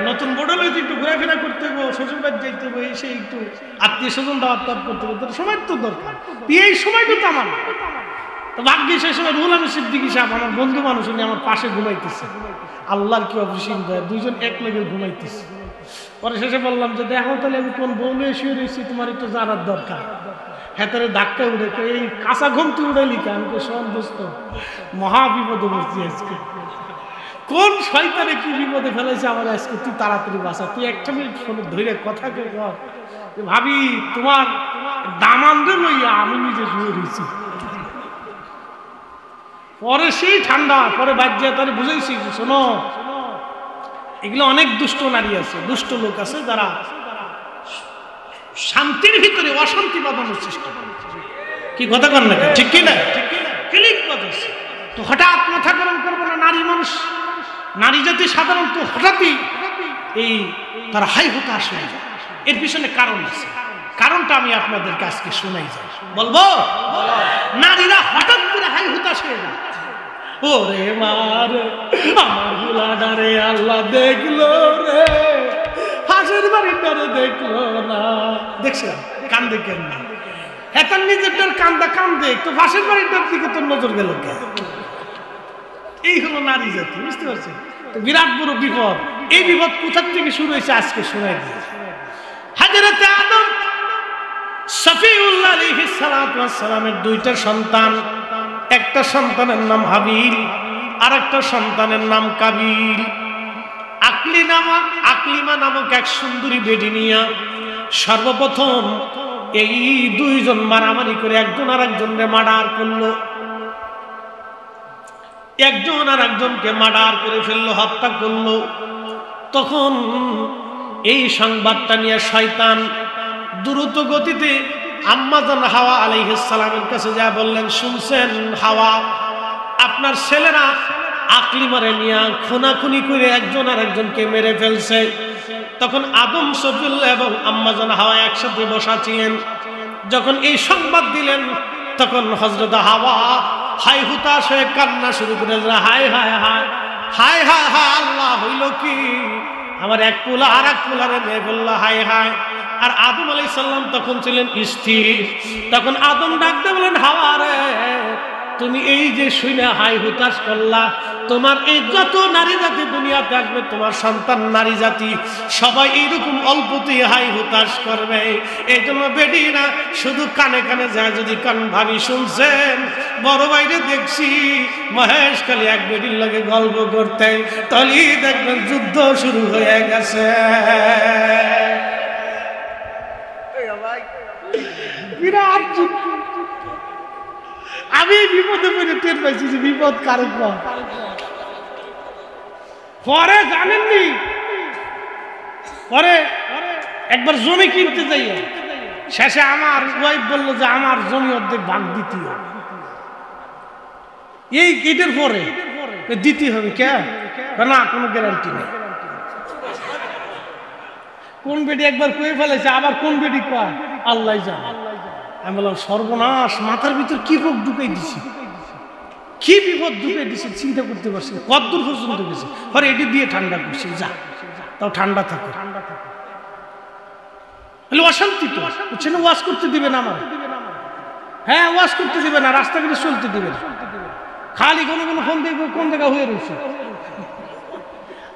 নতুন বোর্ডে লইতে একটু ঘোরাফেরা করতে হবে, শ্বশুর বাড়ি যাইতে হবে, এসে একটু আত্মীয় স্বজন দাওয়াত করতে হবে, সময়ের তো দরকার। এই সময়টা তো আমার তো ভাগ্যে সেই সময় রুহুল আমিন সিদ্দিকী সাহেব আমার বন্ধু মানুষ, উনি আমার পাশে ঘুমাইতেছে। আল্লাহর কি অবশ্যই দুইজন এক লেগে ঘুমাইতেছে। পরে শেষে বললাম যে দেখো তাহলে আমি কোন বউ নিয়ে শুয়ে রয়েছি, তোমার একটু জানার দরকার। হেতারে ধাক্কা উঠে এই কাঁচা ঘুম তুই উড়ে লিখা। আমি শোন দোস্ত, মহা বিপদে পড়ছি আজকে। কোন শয়তানে কি বিপদে ফেলেছে আমার আজকে, তুই তাড়াতাড়ি বাঁচা। তুই 1 মিনিট ফোনে ধরে কথা কে কর, ভাবি তোমার দামানরে লইয়া আমি নিজে শুয়ে রয়েছি। পরে সেই ঠান্ডা, পরে বাজ্যে তার বুঝাইছি, শোনো এগুলো অনেক দুষ্ট নারী আছে, দুষ্ট লোক আছে যারা শান্তির ভিতরে অশান্তি বাঁধানোর চেষ্টা করে। কি কথা কর না? ঠিক কি না? তো হঠাৎ মাথা গরম করবো না। নারী মানুষ, নারী জাতি সাধারণত হঠাৎই এই তারা হাই হতাশ হয়ে যায়। এর পিছনে কারণ আছে। কারণটা আমি আপনাদেরকে আজকে শোনাই যাই, বলবো। নারীরা হঠাৎ করে হাই হুতাশ হয়ে যায়, ওরে মার আমার গুলাডারে আল্লাহ দেখলো রে, হাসের বাড়িটারে দেখলো না। দেখছিলাম কান্দে কেন না, হ্যাঁ তার নিজেরটার কান্দা কান্দে, তো ফাঁসের বাড়িটার দিকে তোর নজর গেল কে? এই হলো নারী জাতি, বুঝতে পারছেন? বিরাট বড় বিপদ। এই বিপদ কোথা থেকে শুরু হয়েছে আজকে শোনাই দিয়েছে। হযরত আদম সফিউল্লাহ আলাইহিস সালাতু ওয়াস সালামের দুইটা সন্তান, একটা সন্তানের নাম হাবিল, আরেকটা সন্তানের নাম কাবিল। আকলিমা নামক এক সুন্দরী বেডি নিয়া সর্বপ্রথম এই দুইজন মারামারি করে একজন আর একজনকে মার্ডার করলো, একজন আর একজনকে মার্ডার করে ফেললো, হত্যা করলো। তখন এই সংবাদটা নিয়ে শয়তান দ্রুত গতিতে আম্মাজান হাওয়া আলাইহিস সালামের কাছে যা বললেন, শুনছেন হাওয়া, আপনার ছেলেরা আকলিমারে নিয়ে খুনাখুনি করে একজন আর একজনকে মেরে ফেলছে। তখন আদম সফিউল্লাহ এবং আম্মাজান হাওয়া একসাথে বসা ছিলেন। যখন এই সংবাদ দিলেন তখন হযরত হাওয়া হাই হুতাশ হয়ে কান্না শুরু করে, হায় হায় হায় হায় হায় হায়, আল্লাহ হইল কি, আমার এক পোলা আর এক পোলারে মেয়ে বললো, হায় হায়। আর আদম আলাইহিস সালাম তখন ছিলেন স্থির। তখন আদম ডাকতে বলেন, হাওয়া রে, তুমি এই যে শুনে হাই হুতাশ করলা, তোমার এই যত নারী জাতি দুনিয়াতে আসবে, তোমার সন্তান নারী জাতি সবাই এইরকম অল্পতেই হাই হুতাশ করবে। এই জন্য বেডি না শুধু কানে কানে যায়, যদি কান ভাবি শুনছেন, বড় বাইরে দেখছি মহেশ খালি এক বেডির লগে গল্প করতে, তলি দেখবেন যুদ্ধ শুরু হয়ে গেছে। বিরাট যুদ্ধ। আমি বিপদে পড়ে টের পাইছি যে বিপদ কারো পরে জানেননি। পরে একবার জমি কিনতে যাই, শেষে আমার ওয়াইফ বললো যে আমার জমি অর্ধেক ভাগ দিতে হবে। এই গেটের পরে দিতে হবে, কে না কোনো গ্যারান্টি নেই। কোন বেটি একবার কয়ে ফেলেছে, আবার কোন বেটি কয় আল্লাহ জানে। আমি বললাম সর্বনাশ, মাথার ভিতর কি রোগ ঢুকাই দিছি, কি বিপদ ঢুকাই দিছি, চিন্তা করতে পারছি না। কতদূর পর্যন্ত গেছে, পরে এটি দিয়ে ঠান্ডা করছি, যা তাও ঠান্ডা থাকে। অশান্তি তো হচ্ছে না, ওয়াশ করতে দিবে না আমার, হ্যাঁ ওয়াশ করতে দিবে না, রাস্তাঘাটে চলতে দিবে না, খালি কোনো কোনো ফোন দেখবে কোন জায়গা হয়ে রয়েছে।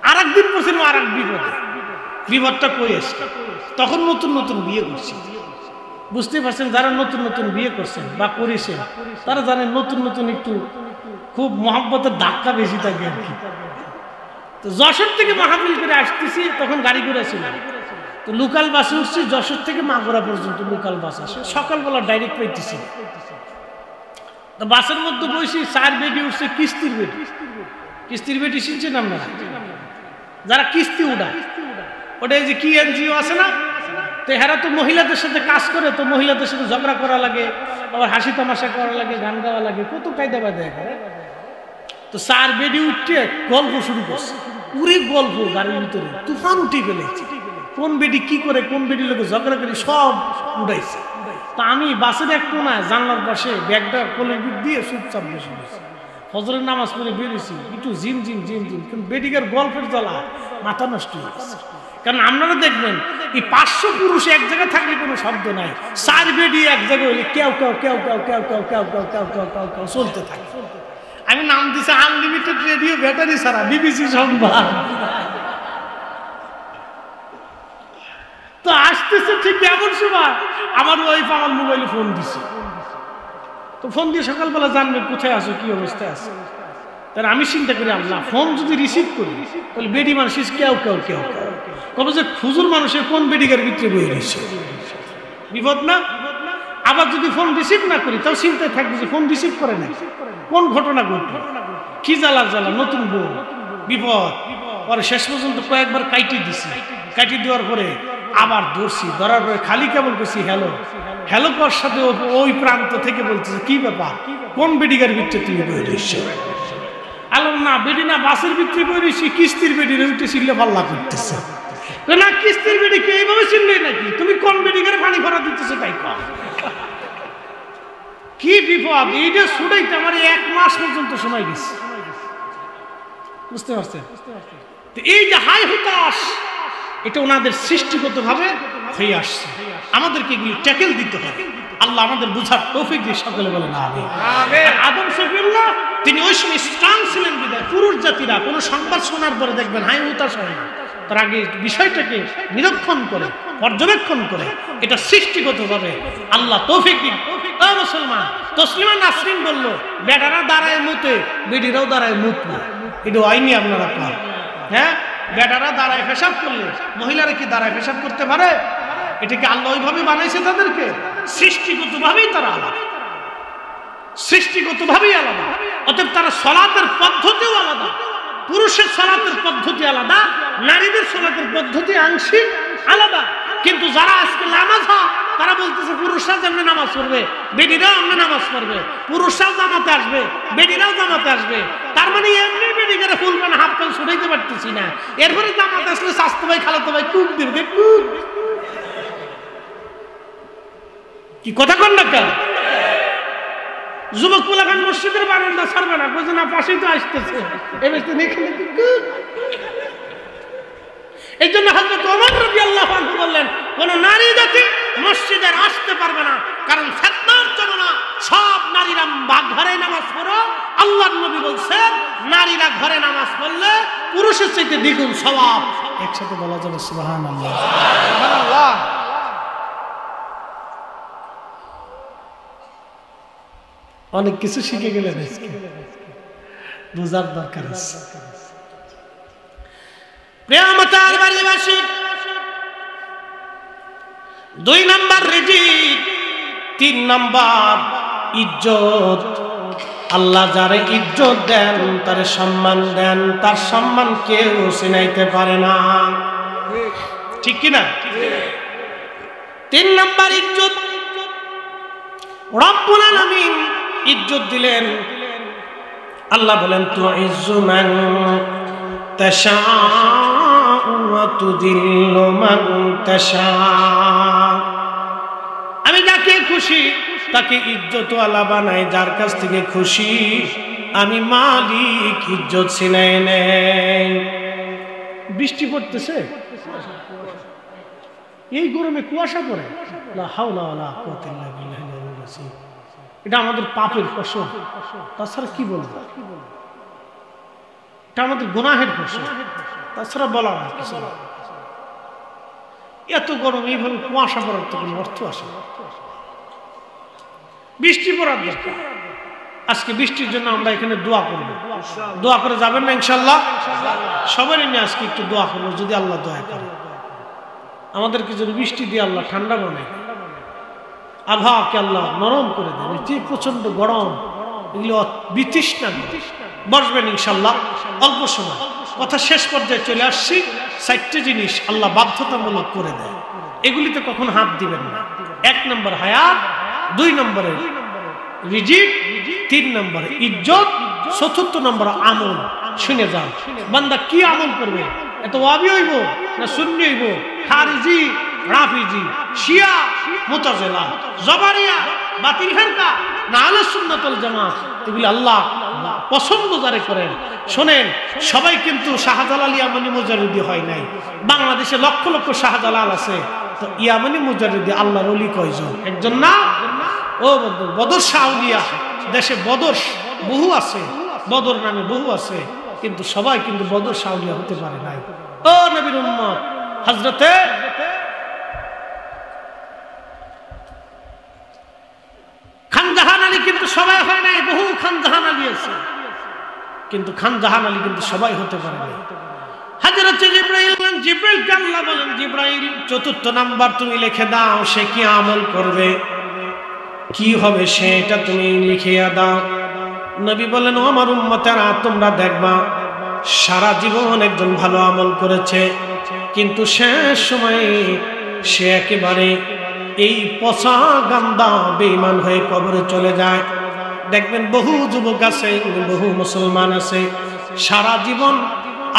আর একদিন পড়ছিল আর এক বিপদে, বিপদটা কই আসছে, তখন নতুন নতুন বিয়ে করছি। বুঝতে পারছেন, যারা নতুন নতুন বিয়ে করছেন বা করেছেন তারা জানেন নতুন নতুন একটু খুব মহব্বতের ধাক্কা বেশি থাকে আর কি। তো যশোর থেকে মাহফিল করে আসতেছি, তখন গাড়ি করে ছিল, তো লোকাল বাসে উঠছি, যশোর থেকে মাগুরা পর্যন্ত লোকাল বাস আসে, সকালবেলা ডাইরেক্ট পাইতেছি। তো বাসের মধ্যে বসি, 4 বেডি উঠছে, কিস্তির বেডি। কিস্তির বেডি শুনছেন আপনারা, যারা কিস্তি উঠায়, ওটা এই যে কি এনজিও আছে না, তো এরা তো মহিলাদের সাথে কাজ করে, তো মহিলাদের সাথে ঝগড়া করা লাগে, আবার হাসি তামাশা করা লাগে, গান গাওয়া লাগে, কত কায়দা বায়দা করে। তো 4 বেডি উঠে গল্প শুরু করছে, পুরী গল্প গাড়ির ভিতরে তুফান উঠে ফেলেছে, কোন বেডি কি করে, কোন বেডির লোকে ঝগড়া করে সব উঠাইছে। তা আমি বাসের এক কোনায় জানলার পাশে ব্যাগটা কোলের দিক দিয়ে চুপচাপ বসে গেছি, ফজরের নামাজ পড়ে বেরিয়েছি, একটু জিম জিম জিম জিম, কিন্তু বেডিকার গল্পের জ্বালা মাথা নষ্ট হয়ে গেছে। কারণ আপনারা দেখবেন এই 500 পুরুষ এক জায়গায় থাকলে কোনো শব্দ নাই, 4 বেডি এক জায়গায় হইলে কেউ কেউ কেউ কেউ কেউ কেউ কেউ কেউ কেউ কেউ কেউ কেউ চলতে থাকে। আমি নাম দিছি আনলিমিটেড রেডিও ব্যাটারি ছাড়া, বিবিসি সংবাদ। তো আসতেছে ঠিক এমন সময় আমার ওয়াইফ আমার মোবাইলে ফোন দিছে, তো ফোন দিয়ে সকালবেলা জানবে কোথায় আছো, কি অবস্থায় আছে। তাহলে আমি চিন্তা করি, আল্লাহ ফোন যদি রিসিভ করি তাহলে বেডি মানুষ কেউ কেউ কেউ কবে যে খুজুর মানুষের কোন বেডিকার ভিতরে বয়ে রয়েছে, বিপদ না। আবার যদি ফোন রিসিভ না করি তাও চিন্তায় থাকবে যে ফোন রিসিভ করে না, কোন ঘটনা ঘটবে, কি জ্বালা জ্বালা, নতুন বউ, বিপদ। পরে শেষ পর্যন্ত কয়েকবার কাইটি দিছি, কাইটি দেওয়ার পরে আবার ধরছি, ধরার পরে খালি কেবল করছি হ্যালো হ্যালো কর সাথে ওই প্রান্ত থেকে বলতেছে কি ব্যাপার, কোন বেডিকার ভিতরে তুমি বয়ে রয়েছে। আলো না বেডি না, বাসের ভিতরে বয়ে রয়েছি, কিস্তির বেডির উঠে চিল্লে পাল্লা করতেছে না, কিস্তির বেডি কে এইভাবে চিনলে নাকি, তুমি কোন বেডিকারে পানি ভরা দিতে তাই কর। কি বিপদ, এইটা ছুটাইতে আমার 1 মাস পর্যন্ত সময় গেছে, বুঝতে পারছেন? এই যে হাই হতাশ, এটা ওনাদের সৃষ্টিগত ভাবে হয়ে আসছে। আমাদেরকে এগুলি ট্যাকেল দিতে হবে। আল্লাহ আমাদের বুঝার তৌফিক দিয়ে সকলে বলেন আমিন। আদম শফিউল্লাহ তিনি ওই সময় স্ট্রং ছিলেন বিধায় পুরুষ জাতিরা কোনো সংবাদ শোনার পরে দেখবেন হাই হতাশ হয় না, তার আগে বিষয়টাকে নিরীক্ষণ করে পর্যবেক্ষণ করে এটা সৃষ্টিগত ভাবে আল্লাহ তৌফিক দিন। মুসলমান তসলিমা নাসরিন বলল, বেটারা দাঁড়ায় মুতে, বেডিরাও দাঁড়ায় মুতবে, এটা হয়নি আপনারা পান। হ্যাঁ, বেটারা দাঁড়ায় পেশাব করলে মহিলারা কি দাঁড়ায় পেশাব করতে পারে? এটাকে আল্লাহ ওইভাবে বানাইছে তাদেরকে, সৃষ্টিগত ভাবেই তারা আলাদা, সৃষ্টিগত ভাবেই আলাদা। অতএব তারা সালাতের পদ্ধতিও আলাদা, পুরুষের সালাতের পদ্ধতি আলাদা, নারীদের সালাতের পদ্ধতি আংশিক আলাদা। কিন্তু যারা আজকে নামাজ হয় তারা বলতেছে পুরুষরা যেমন নামাজ পড়বে বেডিরাও এমনি নামাজ পড়বে, পুরুষরাও জামাতে আসবে বেডিরাও জামাতে আসবে। তার মানে এমনি বেডিগারে ফুল প্যান্ট হাফ প্যান্ট ছুটাইতে পারতেছি না, এরপরে জামাতে আসলে স্বাস্থ্য ভাই খালাতো ভাই কুক দিবে, কুক কি কথা কন না কেন? যুবক পোলাখান মসজিদের বারান্দা ছাড়বে না, বুঝে না পাশেই তো আসতেছে, এই জন্য হযরত ওমর রাদিয়াল্লাহু আনহু বললেন কোন নারী জাতি মসজিদে আসতে পারবে না, কারণ ফিতনার জমানা, সব নারীরা ঘরে নামাজ পড়ো। আল্লাহর নবী বলছেন নারীরা ঘরে নামাজ পড়লে পুরুষের চাইতে দ্বিগুণ সওয়াব। একসাথে বলা যাবে সুবহানাল্লাহ, সুবহানাল্লাহ। অনেক কিছু শিখে গেলেন, বোঝার দরকার আছে। প্রিয়মতার বাড়িবাসী, 2 নাম্বার রিজিক, 3 নাম্বার ইজ্জত। আল্লাহ যারে ইজ্জত দেন তারে সম্মান দেন, তার সম্মান কেউ চিনাইতে পারে না, ঠিক কিনা? 3 নাম্বার ইজ্জত। রব্বুল আলামিন ইজ্জত দিলেন। আল্লাহ বলেন তুইজ্জু মান তাশাউ ওয়া তুযিল্লু মান তাশাউ। আমি যাকে খুশি তাকে ইজ্জত ওয়ালা বানাই, যার কাছ থেকে খুশি আমি মালিক ইজ্জত ছিনাই নেই। বৃষ্টি পড়তেছে, এই গরমে কুয়াশা পড়ে, লা হাওলা ওয়ালা কুওয়াতা ইল্লা বিল্লাহিল আলিয়্যিল আযীম। এটা আমাদের পাপের ফসল, তাছাড়া কি বলবো? এটা আমাদের গুনাহের ফসল, তাছাড়া বলার কিছু না। এত গরম এইভাবে কুয়াশা পড়ার তো কোনো অর্থ আসে না, বৃষ্টি পড়ার দরকার। আজকে বৃষ্টির জন্য আমরা এখানে দোয়া করবো, দোয়া করে যাবেন না ইনশাল্লাহ? সবাই নিয়ে আজকে একটু দোয়া করবো, যদি আল্লাহ দয়া করে আমাদেরকে যদি বৃষ্টি দিয়ে আল্লাহ ঠান্ডা বানায়, আবহাওয়াকে আল্লাহ নরম করে দেন। যে প্রচন্ড গরম, এগুলো বিতৃষ্ণা বসবেন ইনশাল্লাহ। অল্প সময়, কথা শেষ পর্যায়ে চলে আসছি। 4টে জিনিস আল্লাহ বাধ্যতামূলক করে দেয়, এগুলিতে কখন হাত দিবেন না। 1 নম্বর হায়াত, 2 নম্বরে রিজিক, 3 নম্বরে ইজ্জত, 4র্থ নম্বর আমল। শুনে যান বান্দা কি আমল করবে, এত ওয়াহাবি হইব না সুন্নি হইব, খারিজি রাফিজি, শিয়া মুতাজিলা, জবারিয়া, বাতিল ফিরকা না আহলে সুন্নাত ওয়াল জামাত, এগুলি আল্লাহ পছন্দ যারে করেন। শোনেন, সবাই কিন্তু শাহজালাল ইয়ামানি মুজারিদি হয় নাই। বাংলাদেশে লক্ষ লক্ষ শাহজালাল আছে, তো ইয়ামানি মুজারিদি আল্লাহর ওলি কয়জন? একজন না? ও বদর শাহলিয়া, দেশে বদর বহু আছে, বদর নামে বহু আছে, কিন্তু সবাই কিন্তু বদর শাহলিয়া হতে পারে নাই। ও নবীর উম্মত, হযরতে খান জাহান আলী কিন্তু সবাই হয় নাই, বহু খান জাহান আলী আছে, কিন্তু খান জাহান আলী কিন্তু সবাই হতে পারে নাই। হযরত জিবরাইলকে আল্লাহ বলেন, জিবরাইল 4র্থ নাম্বার তুমি লিখে দাও, সে কি আমল করবে, কি হবে সেটা তুমি লিখিয়া দাও। নবী বলেন, ও আমার উম্মতেরা, তোমরা দেখবা সারা জীবন একজন ভালো আমল করেছে, কিন্তু শেষ সময়ে সে একেবারে এই পচা গান্দা বেঈমান হয়ে কবরে চলে যায়। দেখবেন বহু যুবক আছে, বহু মুসলমান আছে, সারা জীবন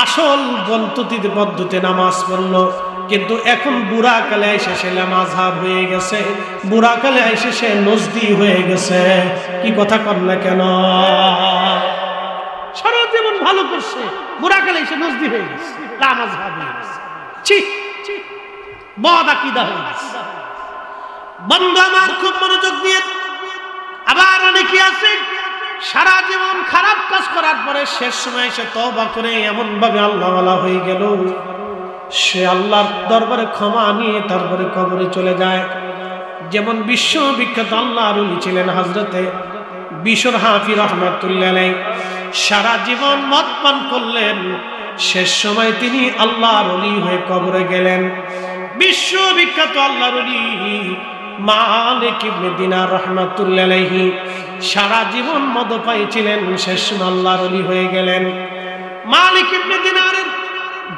আসল পদ্ধতিতে নামাজ পড়লো, কিন্তু এখন বুড়াকালে এসে সে লামাযহাব হয়ে গেছে, বুড়াকালে এসে সে নজদি হয়ে গেছে। কি কথা কর না কেন? সারা জীবন ভালো করছে, বুড়াকালে এসে নজদি হয়ে গেছে, লামাযহাব হয়ে গেছে। ছি, বদ আকীদা হয়ে গেছে। বন্ধু আমার খুব মনোযোগ দিয়ে, আবার অনেকে আছে সারা জীবন খারাপ কাজ করার পরে শেষ সময় সে তওবা করে এমন ভাবে আল্লাহওয়ালা হয়ে গেল, সে আল্লাহর দরবারে ক্ষমা নিয়ে তারপরে কবরে চলে যায়। যেমন বিশ্ববিখ্যাত আল্লাহর ওলি ছিলেন হযরতে বিশর হাফি রাহমাতুল্লাহ আলাইহি, সারা জীবন মদ পান করলেন, শেষ সময় তিনি আল্লাহর ওলি হয়ে কবরে গেলেন। বিশ্ববিখ্যাত আল্লাহর ওলি মালিক ইবনে দিনার রাহমাতুল্লাহ আলাইহি সারা জীবন মদ পাইছিলেন, শেষ সময় আল্লাহর ওলি হয়ে গেলেন। মালিক ইবনে দিনারের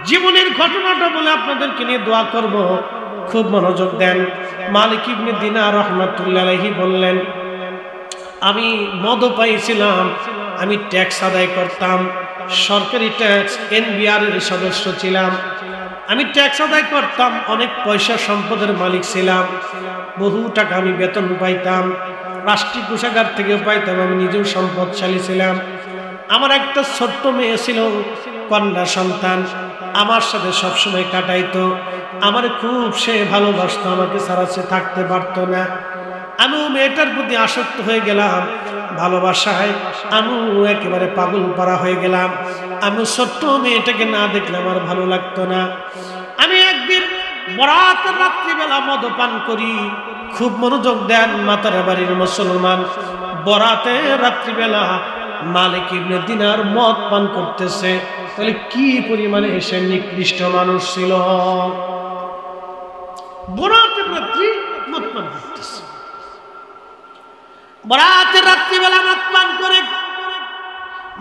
জীবনের ঘটনাটা বলে আপনাদেরকে নিয়ে দোয়া করব, খুব মনোযোগ দেন। মালিক ইবনে দিনার রাহমাতুল্লাহ আলাইহি বললেন, আমি মদ পাইছিলাম, আমি ট্যাক্স আদায় করতাম, সরকারি ট্যাক্স এনবিআর এর সদস্য ছিলাম, আমি ট্যাক্স আদায় করতাম, অনেক পয়সা সম্পদের মালিক ছিলাম, বহু টাকা আমি বেতন পাইতাম, রাষ্ট্রীয় কোষাগার থেকে পাইতাম, আমি নিজেও সম্পদশালী ছিলাম। আমার একটা ছোট্ট মেয়ে ছিল, কন্যা সন্তান, আমার সাথে সবসময় কাটাইতো, আমার খুব সে ভালোবাসতো, আমাকে ছাড়া সে থাকতে পারতো না। আমিও মেয়েটার প্রতি আসক্ত হয়ে গেলাম, ভালোবাসায় আমিও একেবারে পাগল পারা হয়ে গেলাম। আমি ছোট্ট মেয়েটাকে না দেখলে আমার ভালো লাগতো না। আমি একদিন বরাতের রাত্রিবেলা মদ পান করি, খুব মনোযোগ দেন মাতারা বাড়ির মুসলমান, বরাতের রাত্রিবেলা মালিক ইবনে দিনার মদ পান করতেছে, তাহলে কি পরিমাণে সে নিকৃষ্ট মানুষ ছিল। বরাতের রাত্রি মদ পান করতেছে, বরাতের রাত্রিবেলা মদ পান করে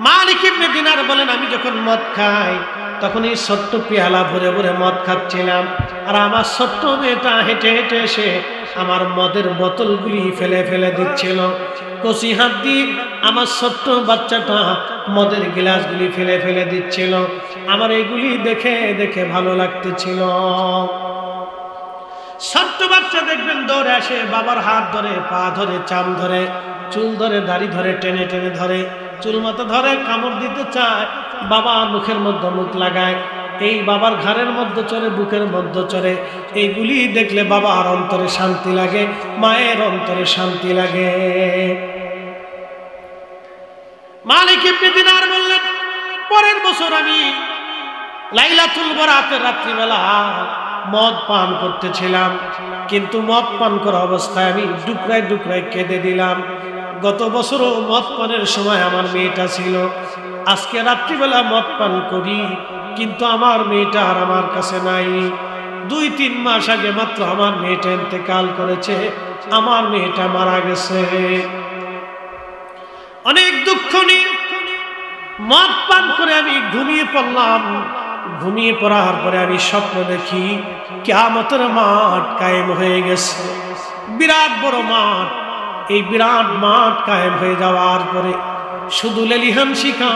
মালিক ইবনে দিনার বলেন, আমি যখন মদ খাই তখন এই ছোট্ট পেয়ালা ভরে ভরে মদ খাচ্ছিলাম, আর আমার ছোট্ট মেয়েটা হেঁটে হেঁটে এসে আমার মদের বোতলগুলি ফেলে ফেলে দিচ্ছিল, কচি হাত দিয়ে আমার ছোট্ট বাচ্চাটা মদের গ্লাসগুলি ফেলে ফেলে দিচ্ছিল। আমার এগুলি দেখে দেখে ভালো লাগতেছিল। ছোট্ট বাচ্চা দেখবেন দৌড়ে আসে, বাবার হাত ধরে, পা ধরে, চাম ধরে, চুল ধরে, দাড়ি ধরে, টেনে টেনে ধরে, চুল মাথা ধরে, কামড় দিতে চায়, বাবা মুখের মধ্যে মুখ লাগায়, এই বাবার ঘাড়ের মধ্যে চড়ে, বুকের মধ্যে চড়ে। এইগুলি দেখলে বাবার অন্তরে শান্তি লাগে, মায়ের অন্তরে শান্তি লাগে। মালিক ইবনে দিনার বললেন, পরের বছর আমি লাইলাতুল বরাতের রাত্রিবেলা মদ পান করতেছিলাম, কিন্তু মদ পান করা অবস্থায় আমি ডুকরায় ডুকরায় কেঁদে দিলাম। গত বছরও মদ পানের সময় আমার মেয়েটা ছিল, আজকে রাত্রিবেলা মদ পান করি, কিন্তু আমার মেয়েটা আর আমার কাছে নাই। 2-3 মাস আগে মাত্র আমার মেয়েটা ইন্তেকাল করেছে, আমার মেয়েটা মারা গেছে। অনেক দুঃখ নিয়ে মদ পান করে আমি ঘুমিয়ে পড়লাম। ঘুমিয়ে পড়ার পরে আমি স্বপ্ন দেখি কিয়ামতের মাঠ কায়েম হয়ে গেছে, বিরাট বড় মাঠ। এই বিরাট মাঠ কায়েম হয়ে যাওয়ার পরে শুধু লেলিহান শিখা,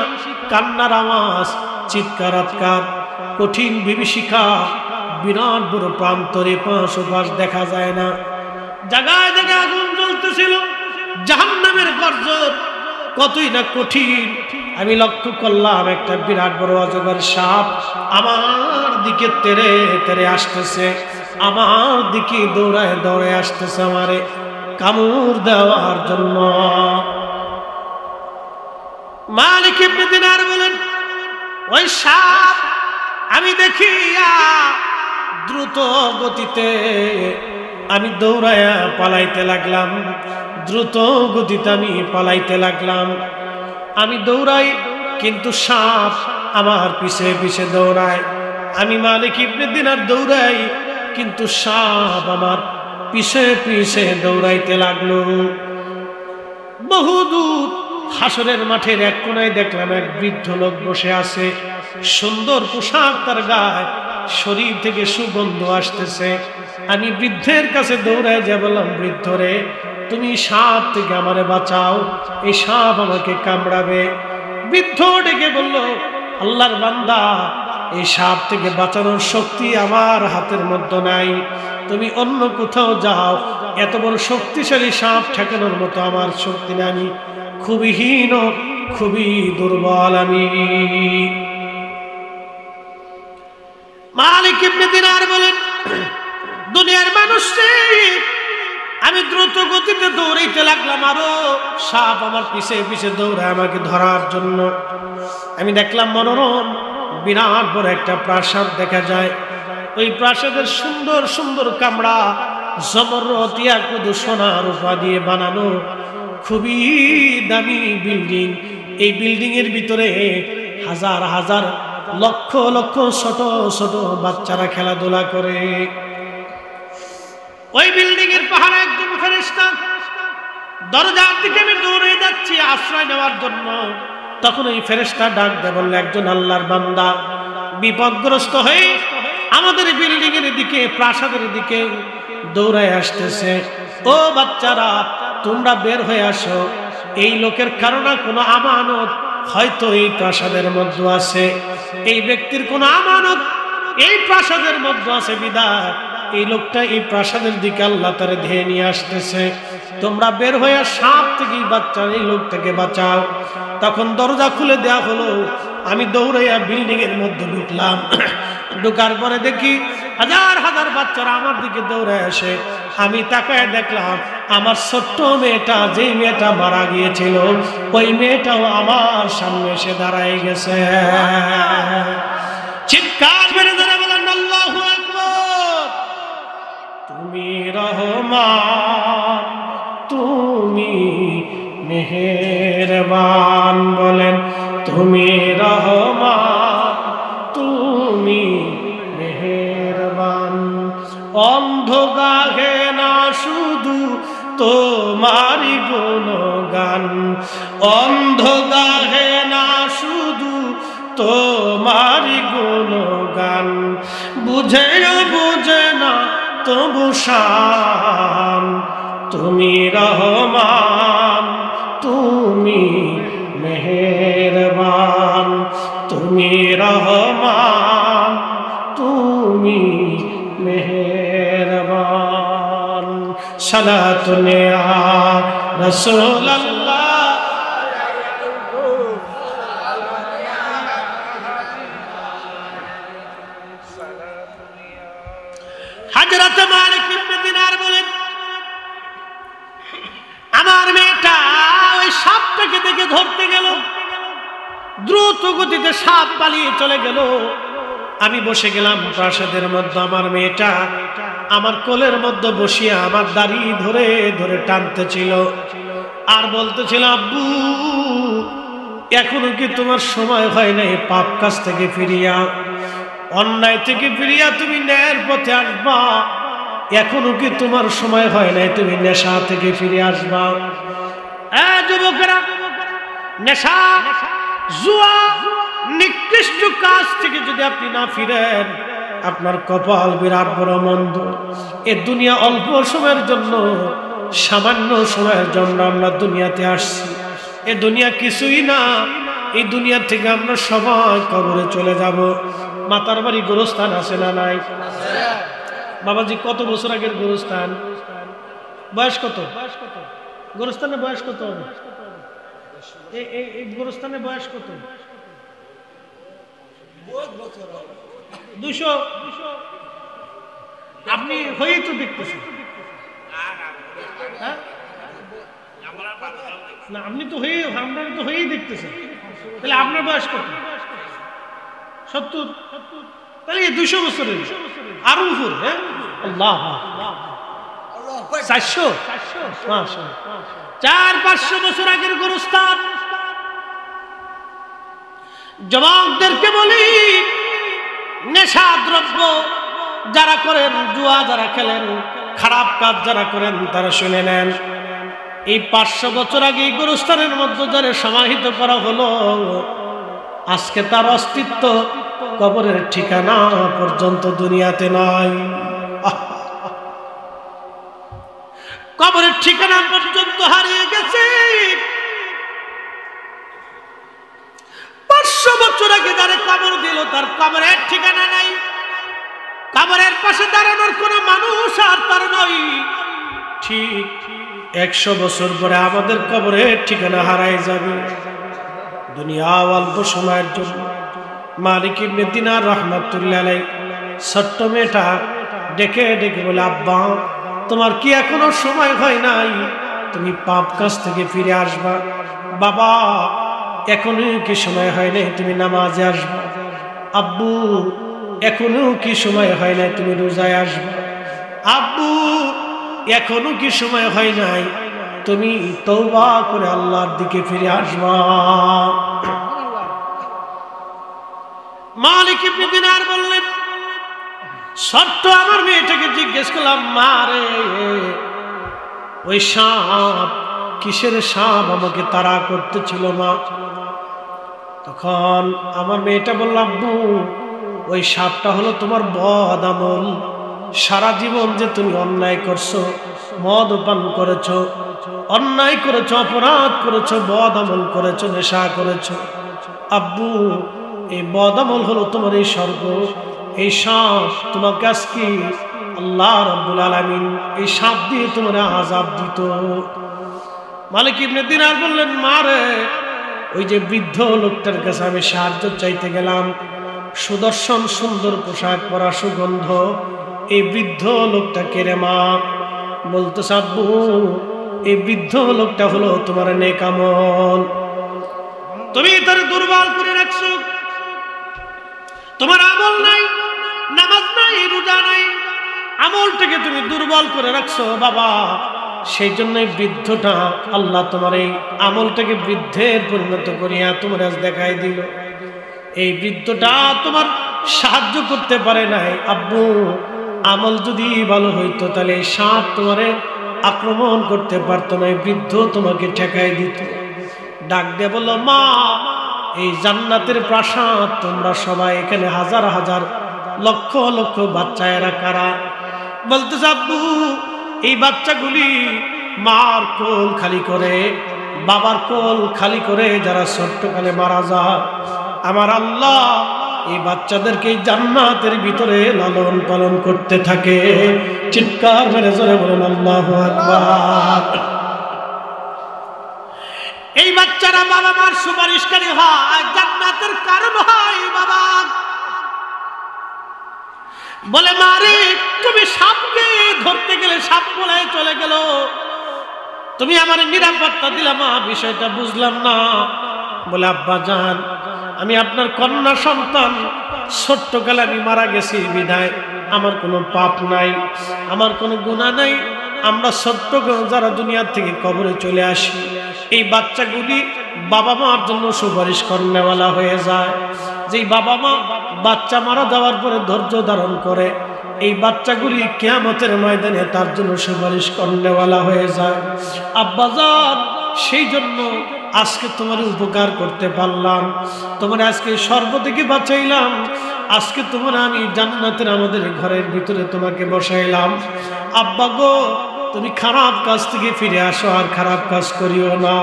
কান্নার আওয়াজ, চিৎকার আতকার, কঠিন বিভীষিকা, বিরাট বড় প্রান্তরে পাশ ওপাশ দেখা যায় না, জায়গায় জায়গায় আগুন জ্বলতেছিল, জাহান্নামের গর্জন কতই না কঠিন। আমি লক্ষ্য করলাম একটা বিরাট বড় অজগর সাপ আমার দিকে তেরে তেরে আসতেছে, আমার দিকে দৌড়ায় দৌড়ে আসতেছে আমারে কামড় দেওয়ার জন্য। মালিক ইবনে দিনার বলেন, ওই সাপ আমি দেখিয়া দ্রুত গতিতে আমি দৌড়ায়া পালাইতে লাগলাম, দ্রুত গতিতে আমি পালাইতে লাগলাম। আমি দৌড়াই কিন্তু সাপ আমার পিছে পিছে দৌড়ায়। আমি মালিক ইবনে দিনার দৌড়াই কিন্তু সাপ আমার পিছে পিছে দৌড়াইতে লাগলো। বহুদূর হাসরের মাঠের এক কোনায় দেখলাম এক বৃদ্ধ লোক বসে আছে, সুন্দর পোশাক তার গায়ে, শরীর থেকে সুগন্ধ আসতেছে। আমি বৃদ্ধের কাছে দৌড়ায় যা বললাম, বৃদ্ধ রে, তুমি সাপ থেকে আমারে বাঁচাও, এই সাপ আমাকে কামড়াবে। বৃদ্ধ ডেকে বলল, আল্লাহর বান্দা, এই সাপ থেকে বাঁচানোর শক্তি আমার হাতের মধ্যে নাই, তুমি অন্য কোথাও যাও, এত বড় শক্তিশালী সাপ ঠেকানোর মতো আমার শক্তি নাই, আমি খুবই হীন, খুবই দুর্বল আমি। মালিক ইবনে দিনার বলেন, দুনিয়ার মানুষ আমি দ্রুত গতিতে দৌড়াইতে লাগলাম, আরো সাপ আমার পিছে পিছে দৌড়ায় আমাকে ধরার জন্য। আমি দেখলাম মনোরম বিরাট বড় একটা প্রাসাদ দেখা যায়। ওই প্রাসাদের সুন্দর সুন্দর কামরা জমরত ইয়াকুত সোনা রূপা দিয়ে বানানো, খুবই দামি বিল্ডিং। এই বিল্ডিং এর ভিতরে হাজার হাজার লক্ষ লক্ষ ছোট ছোট বাচ্চারা খেলাধুলা করে। ওই বিল্ডিং এর পাহাড়ে একজন ফেরেশতা, দরজার দিকে আমি দৌড়ে যাচ্ছি আশ্রয় নেওয়ার জন্য। তখন ওই ফেরেশতা ডাক দেয়, বললে একজন আল্লাহর বান্দা বিপদগ্রস্ত হয়ে আমাদের বিল্ডিং এর দিকে, প্রাসাদের দিকে দৌড়ায় আসতেছে। ও বাচ্চারা, তোমরা বের হয়ে আসো, এই লোকের কারণে কোনো আমানত হয়তো এই প্রাসাদের মধ্যে আছে, এই ব্যক্তির কোনো আমানত এই প্রাসাদের মধ্যে আছে, বিদায় এই লোকটা এই প্রাসাদের দিকে আল্লাহ তারে ধেয়ে নিয়ে আসতেছে। তোমরা বের হয়ে সাপ থেকে বাচ্চা এই লোকটাকে বাঁচাও। তখন দরজা খুলে দেয়া হলো, আমি দৌড়াইয়া বিল্ডিং এর মধ্যে ঢুকলাম। ঢুকার পরে দেখি হাজার হাজার বাচ্চারা আমার দিকে দৌড়ায় আসে। আমি তাকায় দেখলাম আমার ছোট্ট মেয়েটা, যেই মেয়েটা মারা গিয়েছিল, ওই মেয়েটাও আমার সামনে এসে দাঁড়ায় গেছে। চিৎকার মেরে ধরে বলেন আল্লাহু আকবার। তুমি রহমান, তুমি মেহেরবান, বলেন তুমি রহমান, তুমি মেহেরবান। অন্ধ গাহে না শুধু তোমারি গুণগান, অন্ধ গাহে না শুধু তোমারি গুণগান, বুঝেও বুঝে না তবু শান। তুমি রহমান, তুমি মেহেরবান, তুমি রহমান, তুমি মেহেরবান। সালাতুন ইয়া রাসূলুল্লাহ। হযরত মালিক ইবনে দিনার বলেন, আমার মেয়েটা ওই সাপটাকে দেখে ধরতে গেল, দ্রুত গতিতে সাপ পালিয়ে চলে গেল। আমি বসে গেলাম প্রাসাদের মধ্যে, আমার মেয়েটা আমার কোলের মধ্যে বসিয়া আমার দাড়ি ধরে ধরে টানতেছিল আর বলতেছিল, আব্বু এখনো কি তোমার সময় হয় নাই পাপ কাজ থেকে ফিরিয়া, অন্যায় থেকে ফিরিয়া তুমি ন্যায়ের পথে আসবা? এখনো কি তোমার সময় হয় নাই তুমি নেশা থেকে ফিরে আসবা? যুবকেরা, নেশা, জুয়া, নিকৃষ্ট কাজ থেকে যদি আপনি না ফিরেন, আপনার কপাল বিরাট বড় মন্দ। এ দুনিয়া অল্প সময়ের জন্য, সামান্য সময়ের জন্য আমরা দুনিয়াতে আসছি। এ দুনিয়া কিছুই না, এই দুনিয়া থেকে আমরা সবাই কবরে চলে যাব। মাতার বাড়ি গোরস্থান আছে না নাই? বাবাজি কত বছর আগের গোরস্থান? বয়স কত? গোরস্থানের বয়স কত হবে? এই গোরস্থানের বয়স কত? 200। আপনি হয়েই তো দেখতেছেন না, আপনি তো হয়ে, আমরা তো হয়েই দেখতেছেন। তাহলে আপনার বয়স কত? 70। তাহলে 200 বছরের আরো উপর। হ্যাঁ, আল্লাহ 400 400-500 বছর আগের গোরস্থান। যুবকদেরকে বলি, নেশা দ্রব্য যারা করেন, জুয়া যারা খেলেন, খারাপ কাজ যারা করেন, তারা শুনে নেন। এই 500 বছর আগে এই গোরস্থানের মধ্যে যারা সমাহিত করা হলো, আজকে তার অস্তিত্ব কবরের ঠিকানা পর্যন্ত দুনিয়াতে নয়। কবরের ঠিকানা পর্যন্ত হারিয়ে গেছে। 500 বছর আগে যারা কবর দিল তার কবরের ঠিকানা নাই, কবরের পাশে দাঁড়ানোর কোনো মানুষ আর তার নয়। ঠিক 100 বছর পরে আমাদের কবরের ঠিকানা হারায় যাবে। দুনিয়া অল্প সময়ের জন্য। মালিক ইবনে দিনার রাহমাতুল্লাহ আলাইহি ছোট্ট মেয়েটা ডেকে ডেকে বলে, আব্বা তোমার কি এখনো সময় হয় নাই? তুমি পাপ কাজ থেকে ফিরে আসবা। বাবা এখনো কি সময় হয় নাই? তুমি নামাজে আসবা। আব্বু এখনো কি সময় হয় নাই? তুমি রোজায় আসবা। আব্বু এখনো কি সময় হয় নাই? তুমি তওবা করে আল্লাহর দিকে ফিরে আসবা। মালিক ইবনে দিনার বললেন, ছোট্ট আমার মেয়েটাকে জিজ্ঞেস করলাম, মা রে ওই সাপ কিসের সাপ আমাকে তাড়া করতেছিল মা? তখন আমার মেয়েটা বলল, আব্বু ওই সাপটা হলো তোমার বদ আমল। সারা জীবন যে তুমি অন্যায় করছো, মদ পান করেছো, অন্যায় করেছো, অপরাধ করেছো, বদ আমল করেছো, নেশা করেছো। আব্বু এই বদ আমল হলো তোমার এই স্বর্গ। এই সাপ তোমাকে আজকে আল্লাহ রাব্বুল আলামিন এই সাপ দিয়ে তোমার আযাব দিত। মালিক ইবনে দিনার বললেন, মা রে ওই যে বৃদ্ধ লোকটার কাছে আমি সাহায্য চাইতে গেলাম, সুদর্শন সুন্দর পোশাক পরা, সুগন্ধ, এই বৃদ্ধ লোকটা কে রে মা? বলতেছে, আব্বু এই বৃদ্ধ লোকটা হলো তোমার নেক আমল। তুমি তার দুর্বল করে রাখছো, তোমার আমল নাই, নামাজ নাই, রোজা নাই, আমলটাকে তুমি দুর্বল করে রাখছো বাবা। সেই জন্যই বৃদ্ধটা আল্লাহ তোমার এই আমলটাকে বৃদ্ধের পরিণত করিয়া তোমার আজ দেখাই দিল। এই বৃদ্ধটা তোমার সাহায্য করতে পারে নাই। আব্বু আমল যদি ভালো হইতো তাহলে এই সাপ তোমারে আক্রমণ করতে পারতো না, বৃদ্ধ তোমাকে ঠেকাই দিত। ডাক দিয়ে বলল, মা এই জান্নাতের প্রাসাদ তোমরা সবাই এখানে হাজার হাজার লক্ষ লক্ষ বাচ্চা, এরা কারা? বলতেছে, আব্বু এই বাচ্চাগুলি মার কোল খালি করে, বাবার কোল খালি করে যারা ছোট্টকালে মারা যায়, আমার আল্লাহ এই বাচ্চাদেরকে জান্নাতের ভিতরে লালন পালন করতে থাকে। চিৎকার মেরে জোরে বলেন আল্লাহু আকবার। এই বাচ্চারা বাবা মার সুপারিশকারী হয়, জান্নাতের কারণ হয়। বাবা বলে, মারে তুমি সাপকে ধরতে গেলে সাপ পলায় চলে গেল, তুমি আমার নিরাপত্তা দিলা মা, বিষয়টা বুঝলাম না। বলে, আব্বা জান আমি আপনার কন্যা সন্তান, ছোট্টকালে আমি মারা গেছি বিধায় আমার কোনো পাপ নাই, আমার কোনো গুনাহ নাই। আমরা ছোট্ট যারা দুনিয়ার থেকে কবরে চলে আসি, এই বাচ্চাগুলি বাবা মার জন্য সুপারিশ করনেওয়ালা হয়ে যায়। যেই বাবা মা বাচ্চা মারা যাওয়ার পরে ধৈর্য ধারণ করে, এই বাচ্চাগুলি কিয়ামতের ময়দানে তার জন্য সুপারিশ করনেওয়ালা হয়ে যায়। আব্বাজান সেই জন্য আজকে তোমার উপকার করতে পারলাম, তোমার আজকে সর্ব থেকে বাঁচাইলাম, আজকে তোমার আমি জান্নাতের আমাদের ঘরের ভিতরে তোমাকে বসাইলাম। আব্বা গো তুমি খারাপ কাজ থেকে ফিরে আসো, আর খারাপ কাজ করিও না।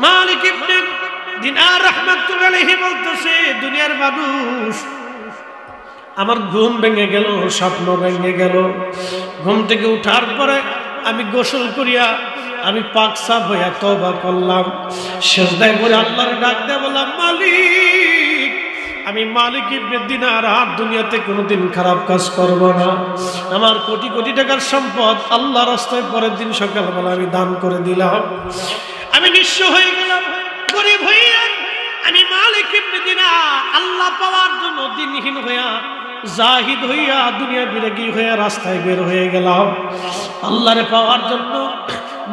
মালিক ইবনে দিনার রাহমাতুল্লাহি আলাইহি বলতেছে, দুনিয়ার মানুষ আমার ঘুম ভেঙে গেল, স্বপ্ন ভেঙে গেল। ঘুম থেকে উঠার পরে আমি গোসল করিয়া আমি পাক সাফ হইয়া তওবা করলাম, সিজদায় পড়ে আল্লাহর ডাক দিয়ে বললাম, মালিক আমি মালিক ইবনে দিনার আর দুনিয়াতে কোনোদিন খারাপ কাজ করব না। আমার কোটি কোটি টাকার সম্পদ আল্লাহর রাস্তায় পরের দিন সকালবেলা আমি দান করে দিলাম। আমি নিঃস্ব হয়ে গেলাম, গরিব হইয়া আমি মালিক ইবনে দিনার আল্লাহ পাওয়ার জন্য দিনহীন হইয়া, জাহিদ হইয়া, দুনিয়া বিরাগী হইয়া রাস্তায় বের হয়ে গেলাম আল্লাহরে পাওয়ার জন্য।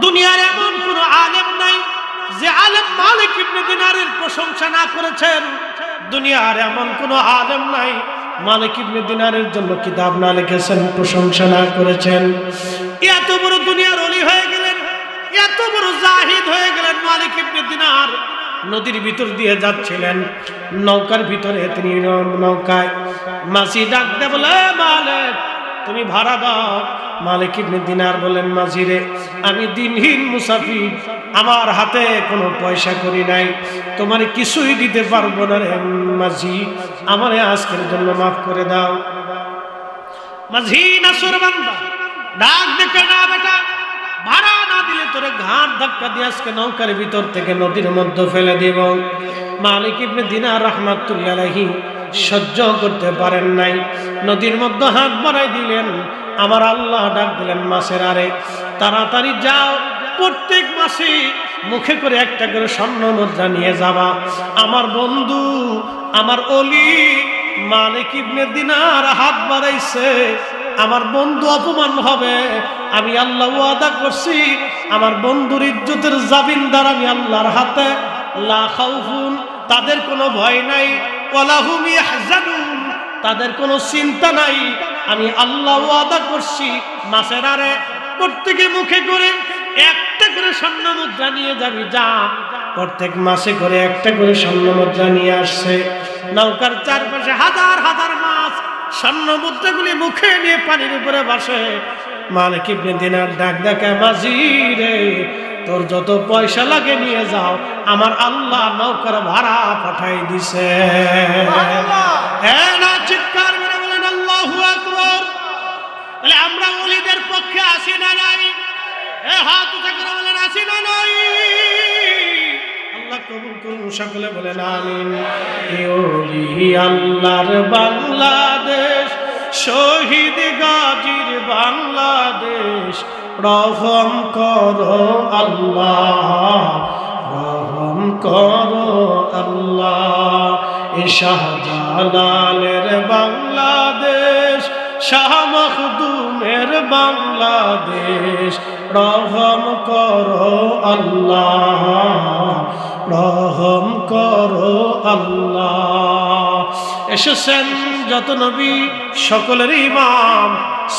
দুনিয়ার এমন কোন আলেম নাই যে আলেম মালিক ইবনে দিনারের প্রশংসা না করেছেন। দুনিয়ার এমন কোন আলেম নাই মালিক ইবনে দিনারের জন্য কিতাব না লিখেছেন, প্রশংসা না করেছেন। এত বড় দুনিয়ার ওলি হয়ে গেলেন, এত বড় জাহিদ হয়ে গেলেন মালিক ইবনে দিনার। নদীর ভিতর দিয়ে যাচ্ছিলেন, নৌকার ভিতরে তিনি নৌকায় মাঝি ডাক দে বলে, মালিক তুমি ভাড়া দাও। মালিক ইবনে দিনার বলেন, মাঝি রে আমি দিনহীন মুসাফির,
আমার হাতে কোনো পয়সা করি নাই, তোমার কিছুই দিতে পারবো না রে মাঝি, আমারে আজকের জন্য মাফ করে দাও।
মাঝি নাসুরবান্দা ডাক দেখে, না বেটা, ভাড়া না দিলে তোরে ঘাট ধাক্কা দিয়ে আজকে নৌকার ভিতর থেকে নদীর মধ্যে ফেলে দিব।
মালিক ইবনে দিনার রাহমাতুল্লাহ আলাইহি সহ্য করতে পারেন নাই, নদীর মধ্যে হাত বাড়াই দিলেন। আমার আল্লাহ ডাক দিলেন, মাছের আরে তাড়াতাড়ি যাও, প্রত্যেক মাসে মুখে করে একটা করে স্বর্ণ মুদ্রা নিয়ে যাবা। আমার বন্ধু, আমার অলি মালিক ইবনে দিনার হাত বাড়াইছে, আমার বন্ধু অপমান হবে। আমি আল্লাহ ওয়াদা করছি, আমার বন্ধুর ইজ্জতের জামিনদার আমি আল্লাহর হাতে। লা খাউফুন, তাদের কোনো ভয় নাই, ওয়ালা হুম ইয়াহজানুন, তাদের কোনো চিন্তা নাই। আমি আল্লাহ ওয়াদা করছি, মাসের আরে প্রত্যেকে মুখে করে একটা করে স্বর্ণ মুদ্রা নিয়ে যাবি, যা। প্রত্যেক মাসে করে একটা করে স্বর্ণ মুদ্রা নিয়ে আসছে। নৌকার চারপাশে হাজার হাজার মাছ স্বর্ণ মুদ্রাগুলি মুখে নিয়ে পানির উপরে বসে। মালিক ইবনে দিনার ডাক দেখে, মাঝি রে, তোর যত পয়সা লাগে নিয়ে যাও, আমার আল্লাহ নৌকার ভাড়া পাঠাই দিছে।
হ্যাঁ না, চিৎকার করে বলেন আল্লাহু আকবার। তাহলে আমরা ওলিদের পক্ষে আসি না নাই? হাত উঠে করে বলেন আসি না নাই?
আল্লাহ কবুল করুন, সকলে বলেন আমিন। ওলি আল্লাহর বাংলাদেশ, শহীদ গাজীর বাংলাদেশ, রহম করো আল্লাহ, রহম করো আল্লাহ। এ শাহজালালের বাংলাদেশ, শাহ মখদুমের বাংলাদেশ, রহম করো আল্লাহ, রহম করো আল্লাহ। এসেছেন যত নবী সকলের ইমাম,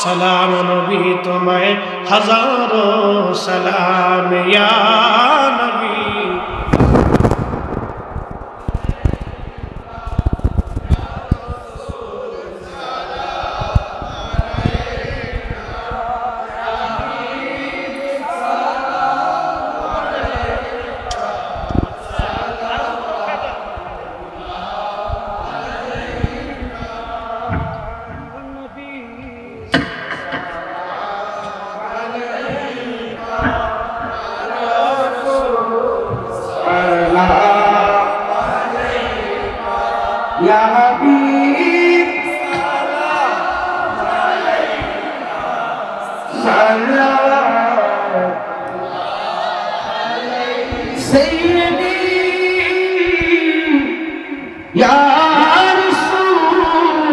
সালাম নবী তোমায় হাজারো সালাম ইয়া নবী।
Ya Habib, salam Sayyidi, Ya Rasulallah,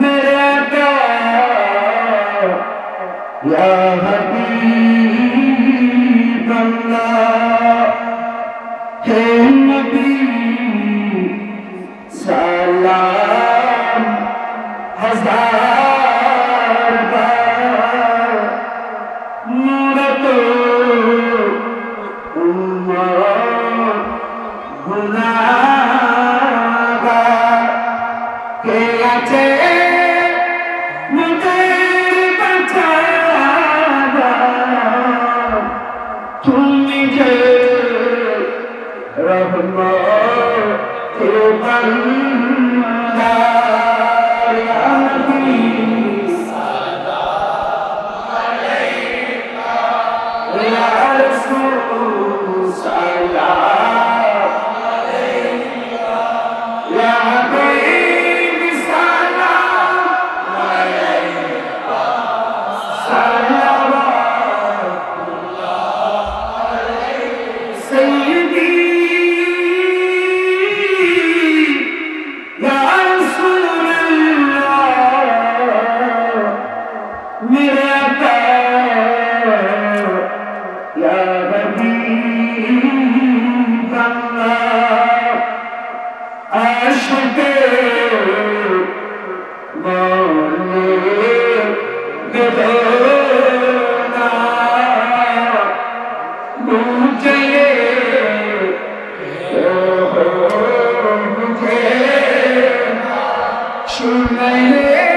Mera Dar, Ya Habib Hey Nabi, salam hazar bar, murato ummah gunagar, ke ache mujhe bachana, tumi je रहमत बंदा या नबी सलाम अलैका या रसूल सलाम अलैका या हबीब सलाम अलैका सल्लल्लाहु अलैहि सय्यदी Shunayne